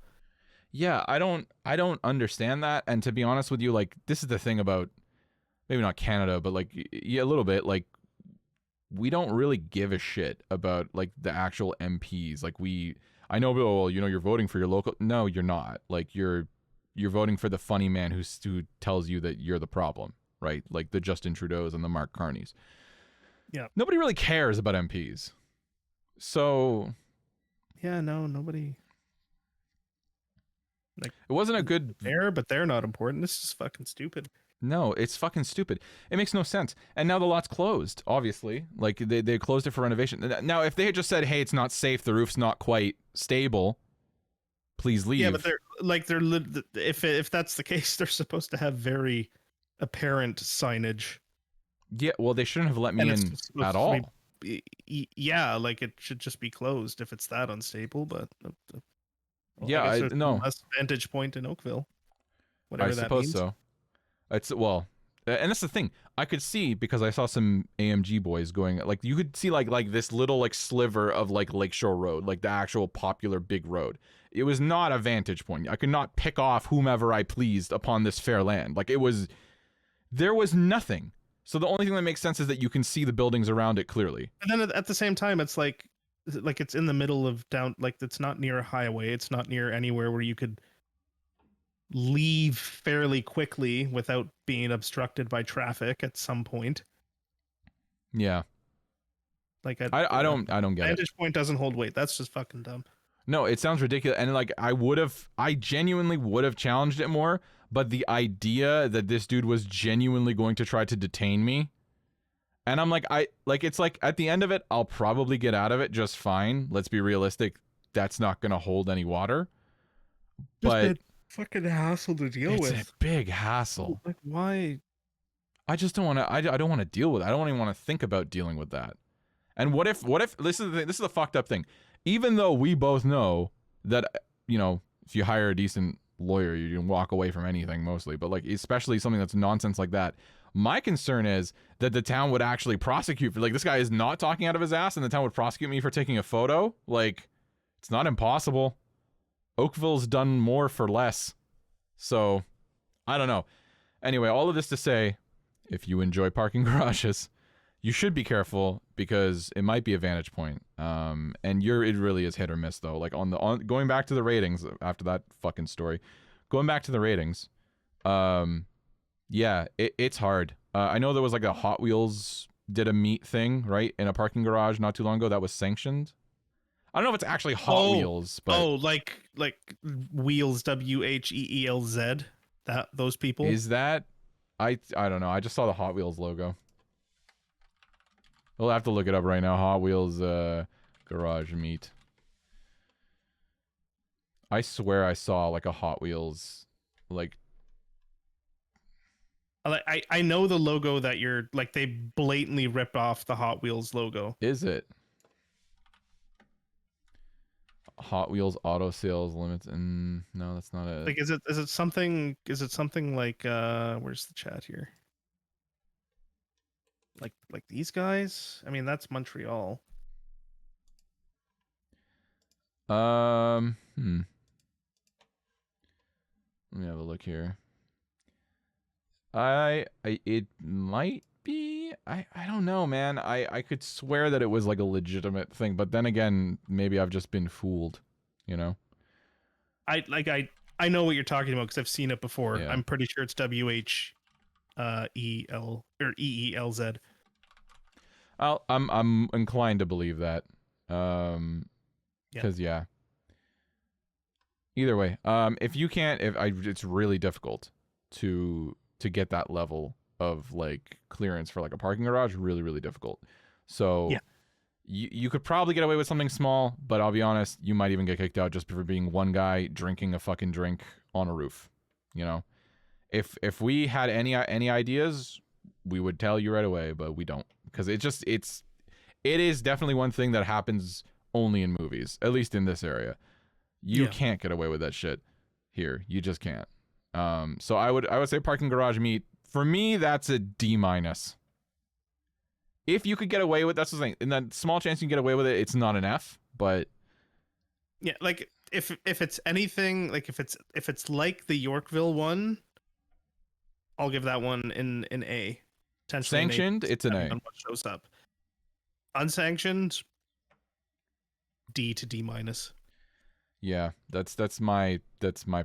Yeah, I don't understand that. And to be honest with you, like, this is the thing about maybe not Canada, but like, yeah, a little bit, like, we don't really give a shit about like the actual MPs. Like, I know, well, you're voting for your local. No, you're not. Like, you're voting for the funny man who tells you that you're the problem, right? Like the Justin Trudeau's and the Mark Carneys. Yeah. Nobody really cares about MPs. So yeah, no, nobody. Like, it wasn't a good but they're not important. This is fucking stupid. No, it's fucking stupid. It makes no sense. And now the lot's closed, obviously. Like, they closed it for renovation. Now, if they had just said, hey, it's not safe, the roof's not quite stable, please leave. Yeah, but if that's the case, they're supposed to have very apparent signage. Yeah, well, they shouldn't have let me in at all. Yeah, like, it should just be closed if it's that unstable, but yeah, I no less vantage point in Oakville. Whatever that means. I suppose so. It's, well, and that's the thing. I could see, because I saw some AMG boys going, like, you could see like this little like sliver of like Lakeshore Road, like the actual popular big road. It was not a vantage point. I could not pick off whomever I pleased upon this fair land. Like, there was nothing. So the only thing that makes sense is that you can see the buildings around it clearly. And then at the same time, it's like it's in the middle of down, like, it's not near a highway. It's not near anywhere where you could leave fairly quickly without being obstructed by traffic at some point. Yeah. Like, I don't get it. Vantage point doesn't hold weight. That's just fucking dumb. No, it sounds ridiculous. And like, I genuinely would have challenged it more, but the idea that this dude was genuinely going to try to detain me, and I'm like, it's like, at the end of it, I'll probably get out of it just fine. Let's be realistic. That's not going to hold any water. But fucking hassle to deal with. It's a big hassle. Like, why? I just don't want to. I don't want to deal with it. I don't even want to think about dealing with that. And what if this is the fucked up thing? Even though we both know that, if you hire a decent lawyer, you can walk away from anything mostly. But like, especially something that's nonsense like that. My concern is that the town would actually prosecute for, like, this guy is not talking out of his ass, and the town would prosecute me for taking a photo. Like, it's not impossible. Oakville's done more for less. So, I don't know. Anyway, all of this to say, if you enjoy parking garages, you should be careful, because it might be a vantage point. And it really is hit or miss, though. Like, going back to the ratings after that fucking story, going back to the ratings, yeah, it's hard. I know there was like a Hot Wheels did a meet thing, right, in a parking garage not too long ago that was sanctioned. I don't know if it's actually Hot Wheels, but like Wheels, WHEELZ, those people. Is that? I don't know. I just saw the Hot Wheels logo. We'll have to look it up right now. Hot Wheels garage meet. I swear I saw like a Hot Wheels like. I know the logo that you're like, they blatantly ripped off the Hot Wheels logo. Is it? Hot Wheels auto sales limits, and no, that's not it. Like, is it something like where's the chat here? Like these guys? I mean, that's Montreal. Let me have a look here. It might be. I don't know, man. I could swear that it was like a legitimate thing, but then again, maybe I've just been fooled, I I know what you're talking about because I've seen it before. Yeah. I'm pretty sure it's EELZ. I'm inclined to believe that. Yeah. Because yeah. Either way, if you can't, it's really difficult to get that level of like clearance for like a parking garage. Really, really difficult. So Yeah. you could probably get away with something small, but I'll be honest, you might even get kicked out just for being one guy drinking a fucking drink on a roof. You know, if we had any ideas, we would tell you right away, but we don't, because it is definitely one thing that happens only in movies, at least in this area. You can't get away with that shit here. You just can't. So I would say parking garage meet, for me, that's a D-. If you could get away with, that's the thing. In that small chance you can get away with it, it's not an F, but Yeah, like if it's anything, like if it's like the Yorkville one, I'll give that one in A. Potentially an A+, sanctioned, it's an A. on what shows up. Unsanctioned, D to D-. Yeah, that's my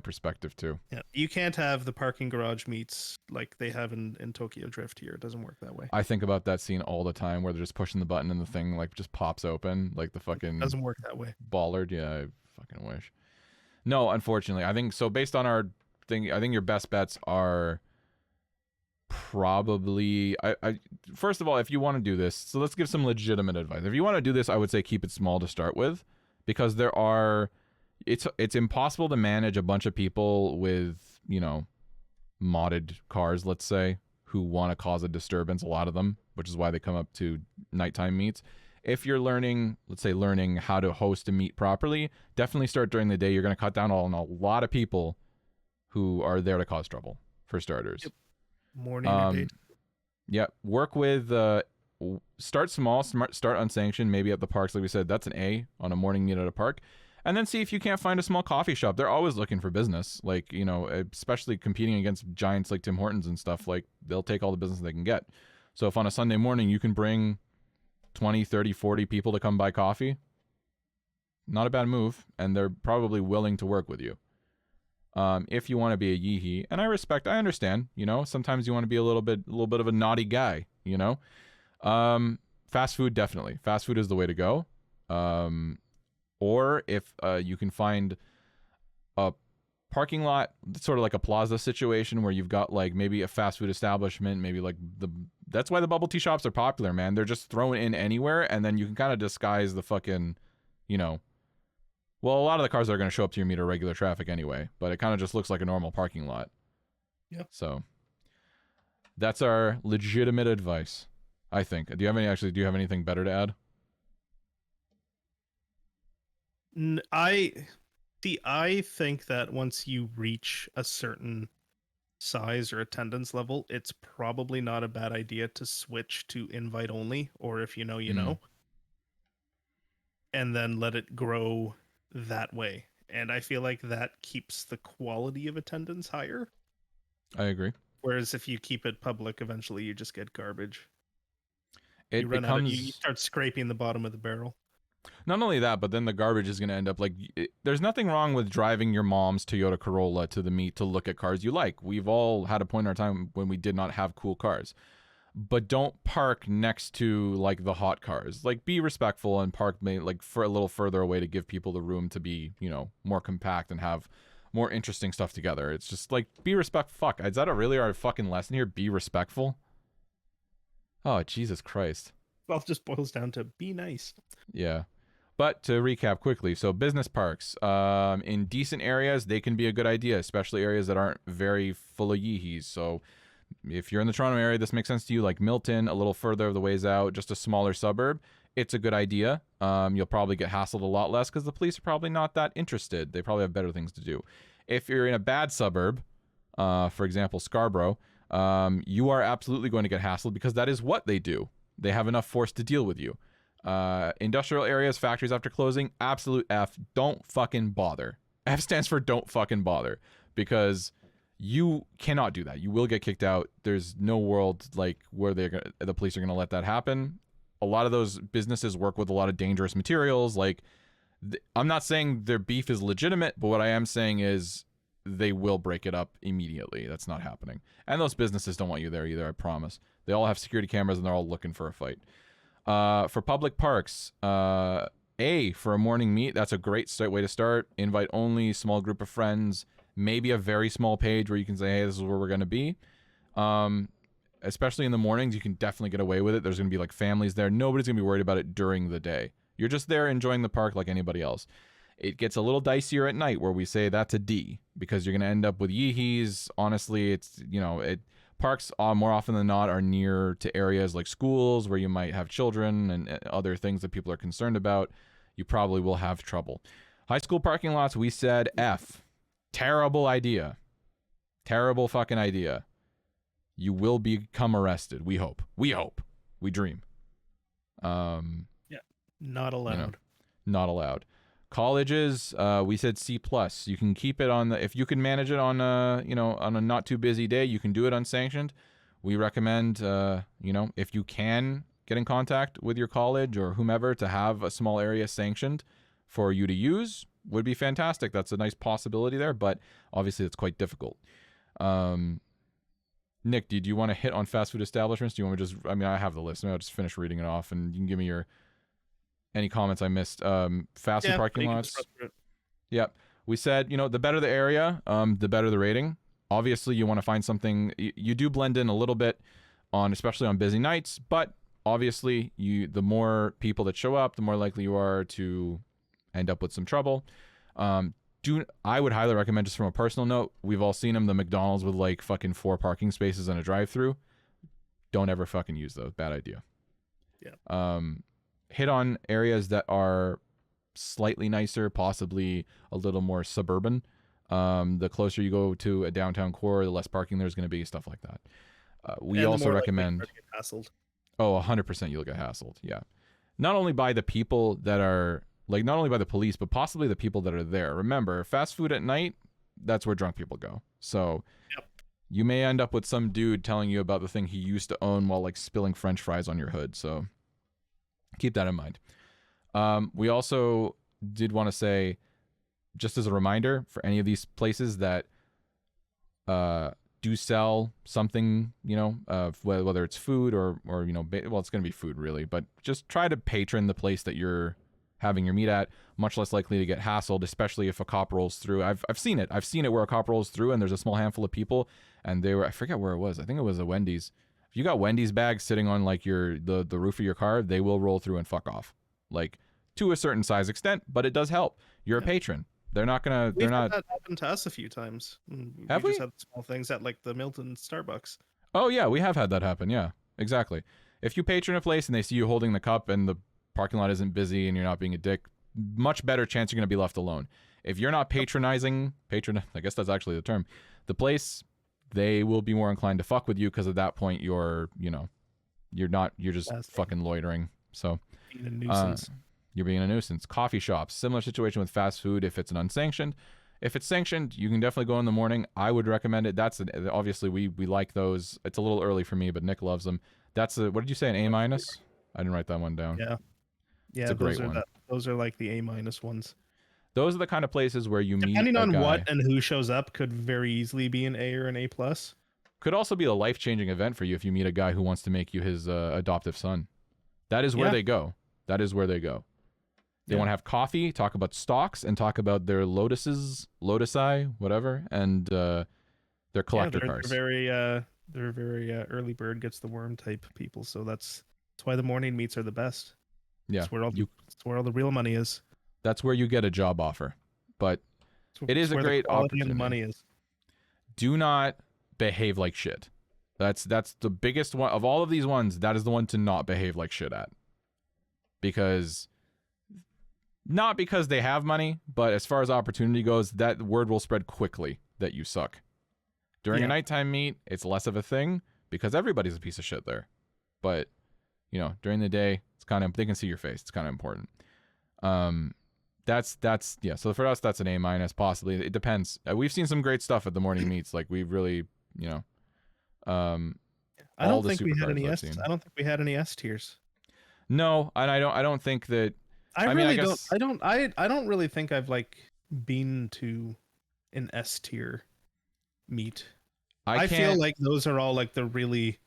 perspective too. Yeah, you can't have the parking garage meets like they have in Tokyo Drift here. It doesn't work that way. I think about that scene all the time where they're just pushing the button and the thing like just pops open, like the fucking It doesn't work that way. Ballard. Yeah, I fucking wish. No, unfortunately, I think so. Based on our thing, I think your best bets are probably I first of all, if you want to do this, so let's give some legitimate advice. If you want to do this, I would say keep it small to start with, because it's impossible to manage a bunch of people with, you know, modded cars, let's say, who want to cause a disturbance, a lot of them, which is why they come up to nighttime meets. If you're learning how to host a meet properly, definitely start during the day. You're going to cut down on a lot of people who are there to cause trouble, for starters. Yep. Morning or date. Yeah, work with start small, start unsanctioned, maybe at the parks, like we said. That's an A on a morning meet at a park. And then see if you can't find a small coffee shop. They're always looking for business, like, you know, especially competing against giants like Tim Hortons and stuff. Like, they'll take all the business they can get. So if on a Sunday morning you can bring 20, 30, 40 people to come buy coffee, not a bad move, and they're probably willing to work with you. If you want to be a yeehee, and I understand, you know, sometimes you want to be a little bit of a naughty guy, you know. Fast food, definitely. Fast food is the way to go. Or if you can find a parking lot, sort of like a plaza situation where you've got like maybe a fast food establishment, maybe like that's why the bubble tea shops are popular, man. They're just thrown in anywhere, and then you can kind of disguise the fucking, you know, well, a lot of the cars that are going to show up to your meet are regular traffic anyway, but it kind of just looks like a normal parking lot. Yep. So that's our legitimate advice, I think. Do you have anything better to add? I think that once you reach a certain size or attendance level, it's probably not a bad idea to switch to invite only, or if you know, you know, and then let it grow that way. And I feel like that keeps the quality of attendance higher. I agree. Whereas if you keep it public, eventually you just get garbage. You start scraping the bottom of the barrel. Not only that, but then the garbage is going to end up like, there's nothing wrong with driving your mom's Toyota Corolla to the meet to look at cars you like. We've all had a point in our time when we did not have cool cars. But don't park next to like the hot cars. Like, be respectful and park like for a little further away to give people the room to be, you know, more compact and have more interesting stuff together. It's just like, be respectful. Fuck, is that really our fucking lesson here? Be respectful. Oh, Jesus Christ. Well, it just boils down to be nice. Yeah. But to recap quickly, so business parks, in decent areas, they can be a good idea, especially areas that aren't very full of yeehees. So if you're in the Toronto area, this makes sense to you, like Milton, a little further the ways out, just a smaller suburb, it's a good idea. You'll probably get hassled a lot less because the police are probably not that interested. They probably have better things to do. If you're in a bad suburb, for example, Scarborough, you are absolutely going to get hassled because that is what they do. They have enough force to deal with you. Industrial areas, factories after closing, absolute F. Don't fucking bother. F stands for don't fucking bother, because you cannot do that. You will get kicked out. There's no world like where the police are going to let that happen. A lot of those businesses work with a lot of dangerous materials. Like, I'm not saying their beef is legitimate, but what I am saying is they will break it up immediately. That's not happening. And those businesses don't want you there either, I promise. They all have security cameras and they're all looking for a fight. For public parks, for a morning meet, that's a great way to start. Invite only, small group of friends, maybe a very small page where you can say, hey, this is where we're going to be. Especially in the mornings, you can definitely get away with it. There's going to be like families there. Nobody's going to be worried about it during the day. You're just there enjoying the park like anybody else. It gets a little dicier at night where we say that's a D because you're going to end up with yeehees. Honestly, it's, parks more often than not are near to areas like schools where you might have children and other things that people are concerned about. You probably will have trouble. High school parking lots, we said F. Terrible idea. Terrible fucking idea. You will become arrested. We hope. We hope. We dream. Yeah. Not allowed. Not allowed. Colleges, we said C+. You can keep it on if you can manage it on on a not too busy day, you can do it unsanctioned. We recommend, if you can get in contact with your college or whomever to have a small area sanctioned for you to use would be fantastic. That's a nice possibility there, but obviously it's quite difficult. Nick, do you want to hit on fast food establishments? Do you want me to just, I have the list. Maybe I'll just finish reading it off and you can give me any comments I missed. Fast food parking lots. Yep. We said, the better the area, the better the rating. Obviously, you want to find something, you do blend in a little bit especially on busy nights, but obviously the more people that show up, the more likely you are to end up with some trouble. I would highly recommend, just from a personal note, we've all seen them, the McDonald's with like fucking 4 parking spaces and a drive-through. Don't ever fucking use those. Bad idea. Yeah. Hit on areas that are slightly nicer, possibly a little more suburban. The closer you go to a downtown core, the less parking there's going to be, stuff like that. We also recommend... hassled. Oh, 100% you'll get hassled, yeah. Not only by the people that are... not only by the police, but possibly the people that are there. Remember, fast food at night, that's where drunk people go. So you may end up with some dude telling you about the thing he used to own while spilling French fries on your hood. So keep that in mind. We also did want to say, just as a reminder for any of these places that do sell something, whether it's food or well, it's going to be food really, but just try to patron the place that you're having your meet at. Much less likely to get hassled, especially if a cop rolls through. I've seen it. I've seen it where a cop rolls through and there's a small handful of people and I forget where it was. I think it was a Wendy's. If you got Wendy's bags sitting on the roof of your car, they will roll through and fuck off. To a certain size extent, but it does help. You're a patron. They're not gonna. We've had that happen to us a few times. Have we? Just had small things at the Milton Starbucks. Oh yeah, we have had that happen. Yeah, exactly. If you patron a place and they see you holding the cup and the parking lot isn't busy and you're not being a dick, much better chance you're gonna be left alone. If you're not patronizing, I guess that's actually the term, the place, they will be more inclined to fuck with you because at that point you're just fucking loitering. So being a nuisance. You're being a nuisance. Coffee shops, similar situation with fast food if it's an unsanctioned. If it's sanctioned, you can definitely go in the morning. I would recommend it. Obviously we like those. It's a little early for me, but Nick loves them. That's what did you say, an A-? I didn't write that one down. Yeah. It's a great one. Those are like the A- ones. Those are the kind of places where you meet depending on what and who shows up, could very easily be an A or an A+. Could also be a life-changing event for you if you meet a guy who wants to make you his adoptive son. That is where they go. That is where they go. They want to have coffee, talk about stocks, and talk about their lotusi, whatever, and their collector cars. They're very early bird gets the worm type people. So that's why the morning meets are the best. Yeah, that's where all the real money is. That's where you get a job offer, but it is a great opportunity. And the money is. Do not behave like shit. That's the biggest one of all of these ones. That is the one to not behave like shit at, not because they have money, but as far as opportunity goes, that word will spread quickly that you suck. During a nighttime meet, it's less of a thing because everybody's a piece of shit there. But, during the day, it's kind of, they can see your face. It's kind of important. So for us, that's an A-, possibly. It depends. We've seen some great stuff at the morning meets. We've really, I don't think we had any S. I don't think we had any S tiers. No, and I don't think that. I don't really think I've been to an S tier meat. I I feel can't. like those are all like the really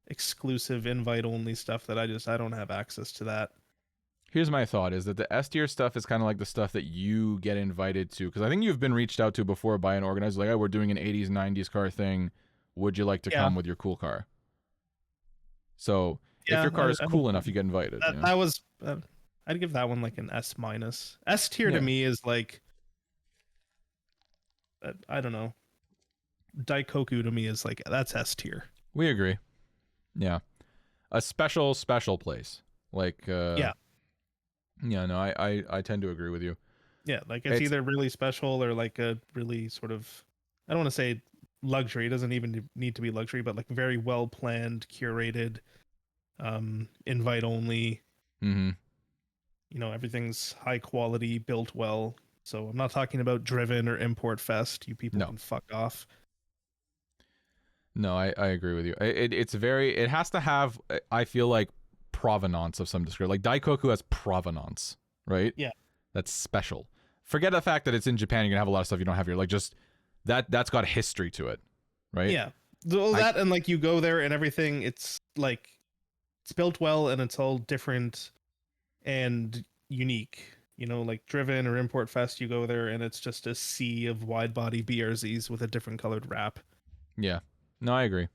exclusive invite only stuff that I don't have access to that. Here's my thought: is that the S tier stuff is kind of like the stuff that you get invited to, because I think you've been reached out to before by an organizer, like, "Oh, we're doing an '80s, '90s car thing. Would you like to Yeah, come with your cool car?" So if yeah, your car is I don't cool enough, you get invited. that You know? that was I'd give that one like an S minus. S tier to Yeah, me is like I don't know. Daikoku to me is like that's S tier. we agree. Yeah, a special place. Like, Yeah, yeah, no, I tend to agree with you. yeah, like it's It's either really special or like a really sort of I don't want to say luxury. It doesn't even need to be luxury, but like very well planned, curated, invite only. mm-hmm. You know, everything's high quality, built well. So I'm not talking about driven or import fest. You people No, can fuck off. no, I agree with you. It's very. It has to have. I feel like provenance of some description. Like Daikoku has provenance, right? Yeah, That's special. Forget the fact that it's in Japan. You're gonna have a lot of stuff you don't have here. Like just that's got history to it, right? yeah. Well, I that and like you go there and everything. It's like it's built well and it's all different and unique. You know, like driven or import fest, you go there and it's just a sea of wide body BRZs with a different colored wrap. yeah. No, I agree.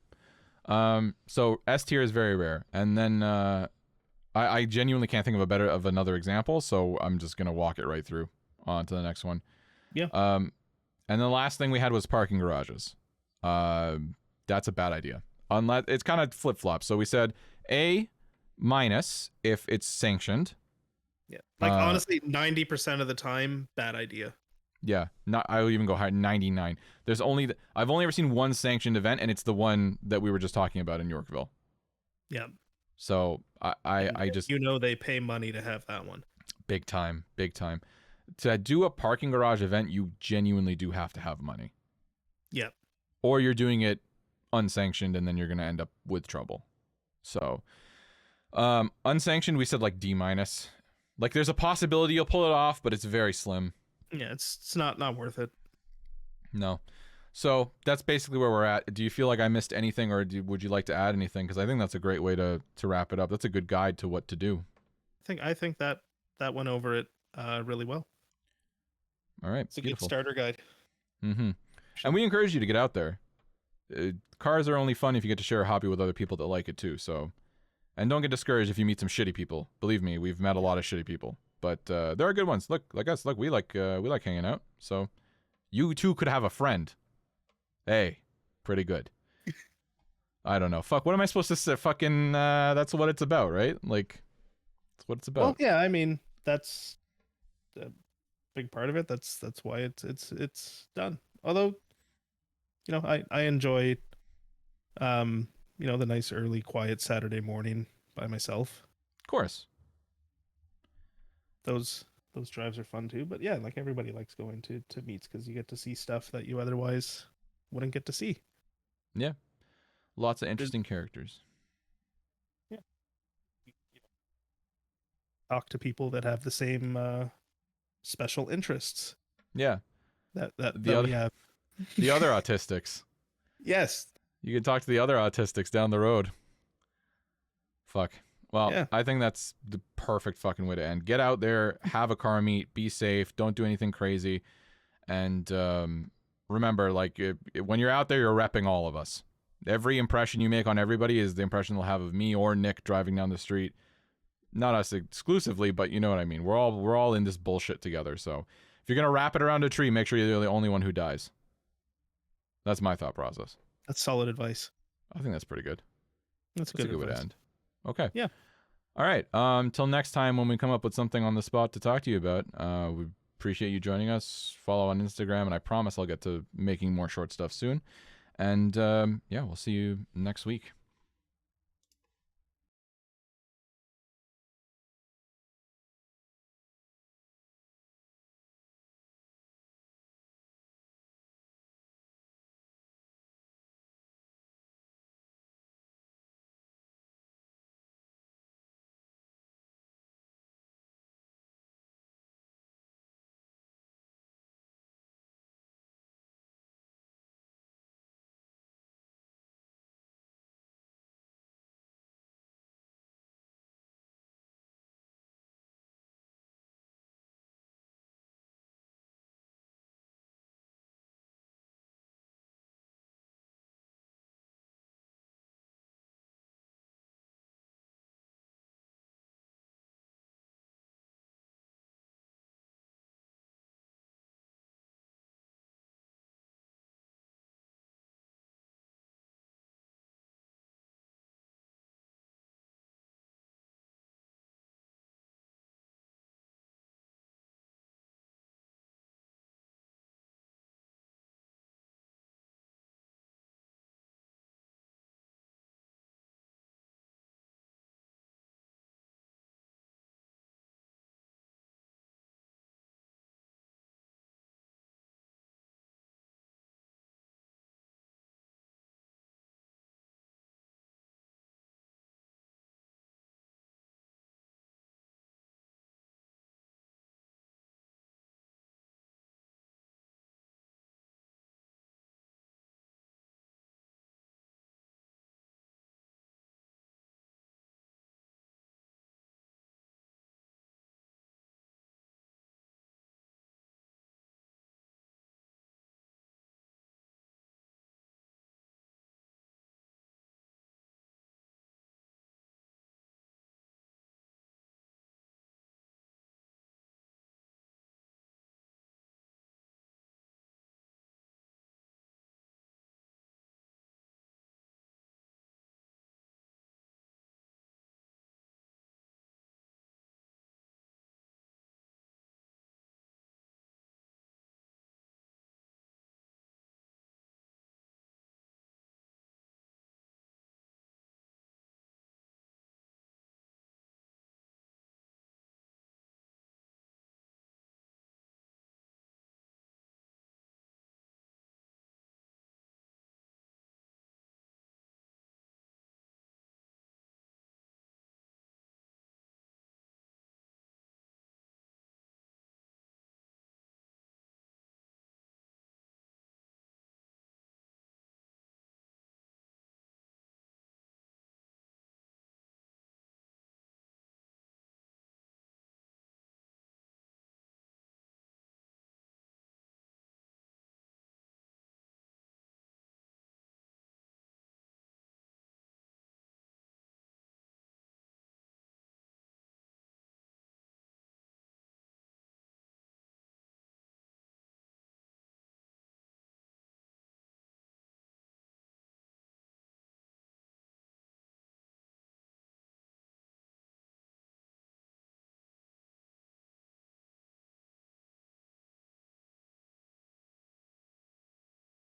So S tier is very rare, and then I genuinely can't think of another example, so I'm just gonna walk it right through on to the next one. Yeah. And the last thing we had was parking garages. That's a bad idea. Unless it's kind of flip flop. So we said A minus if it's sanctioned. Yeah. Like honestly, 90% of the time, bad idea. Yeah, not. I'll even go higher. 99. I've only ever seen one sanctioned event, and it's the one that we were just talking about in Yorkville. Yeah. So I just You know they pay money to have that one. big time. To do a parking garage event, you genuinely do have to have money, Yeah. or you're doing it unsanctioned, and then you're gonna end up with trouble. So, unsanctioned, we said like D minus. Like there's a possibility you'll pull it off, but it's very slim. Yeah, it's not worth it. No. So that's basically where we're at. Do you feel like I missed anything, or would you like to add anything? Because I think that's a great way to wrap it up. That's a good guide to what to do. I think that went over it really well. All right, It's a beautiful. good starter guide. Mm-hmm. And we encourage you to get out there. Cars are only fun if you get to share a hobby with other people that like it too. So, and don't get discouraged if you meet some shitty people. Believe me, we've met a lot of shitty people, but there are good ones. Look, like us. Look, we like hanging out. So, you too could have a friend. Hey, pretty good. I don't know. Fuck, what am I supposed to say? Fucking, that's what it's about, right? Like, that's what it's about. Well, yeah, I mean that's a big part of it. That's why it's done. Although, you know, I enjoy you know, the nice early quiet Saturday morning by myself. Of course. Those drives are fun too. But yeah, like everybody likes going to meets because you get to see stuff that you otherwise wouldn't get to see. Yeah. Lots of interesting characters. Yeah. Talk to people that have the same special interests Yeah. that The other we have. the other autistics. Yes. You can talk to the other autistics down the road. Fuck. Well, Yeah. I think that's the perfect fucking way to end. Get out there, have a car meet, be safe, don't do anything crazy, and remember, like, when you're out there, you're repping all of us. Every impression you make on everybody is the impression they'll have of me or Nick driving down the street. Not us exclusively, but you know what I mean. We're all in this bullshit together. So if you're gonna wrap it around a tree, make sure you're the only one who dies. That's my thought process. That's solid advice. I think that's pretty good. That's That's a good way to advice. end. Okay. Yeah. All right. Till next time when we come up with something on the spot to talk to you about. We appreciate you joining us. Follow on Instagram, and I promise I'll get to making more short stuff soon. And yeah, we'll see you next week.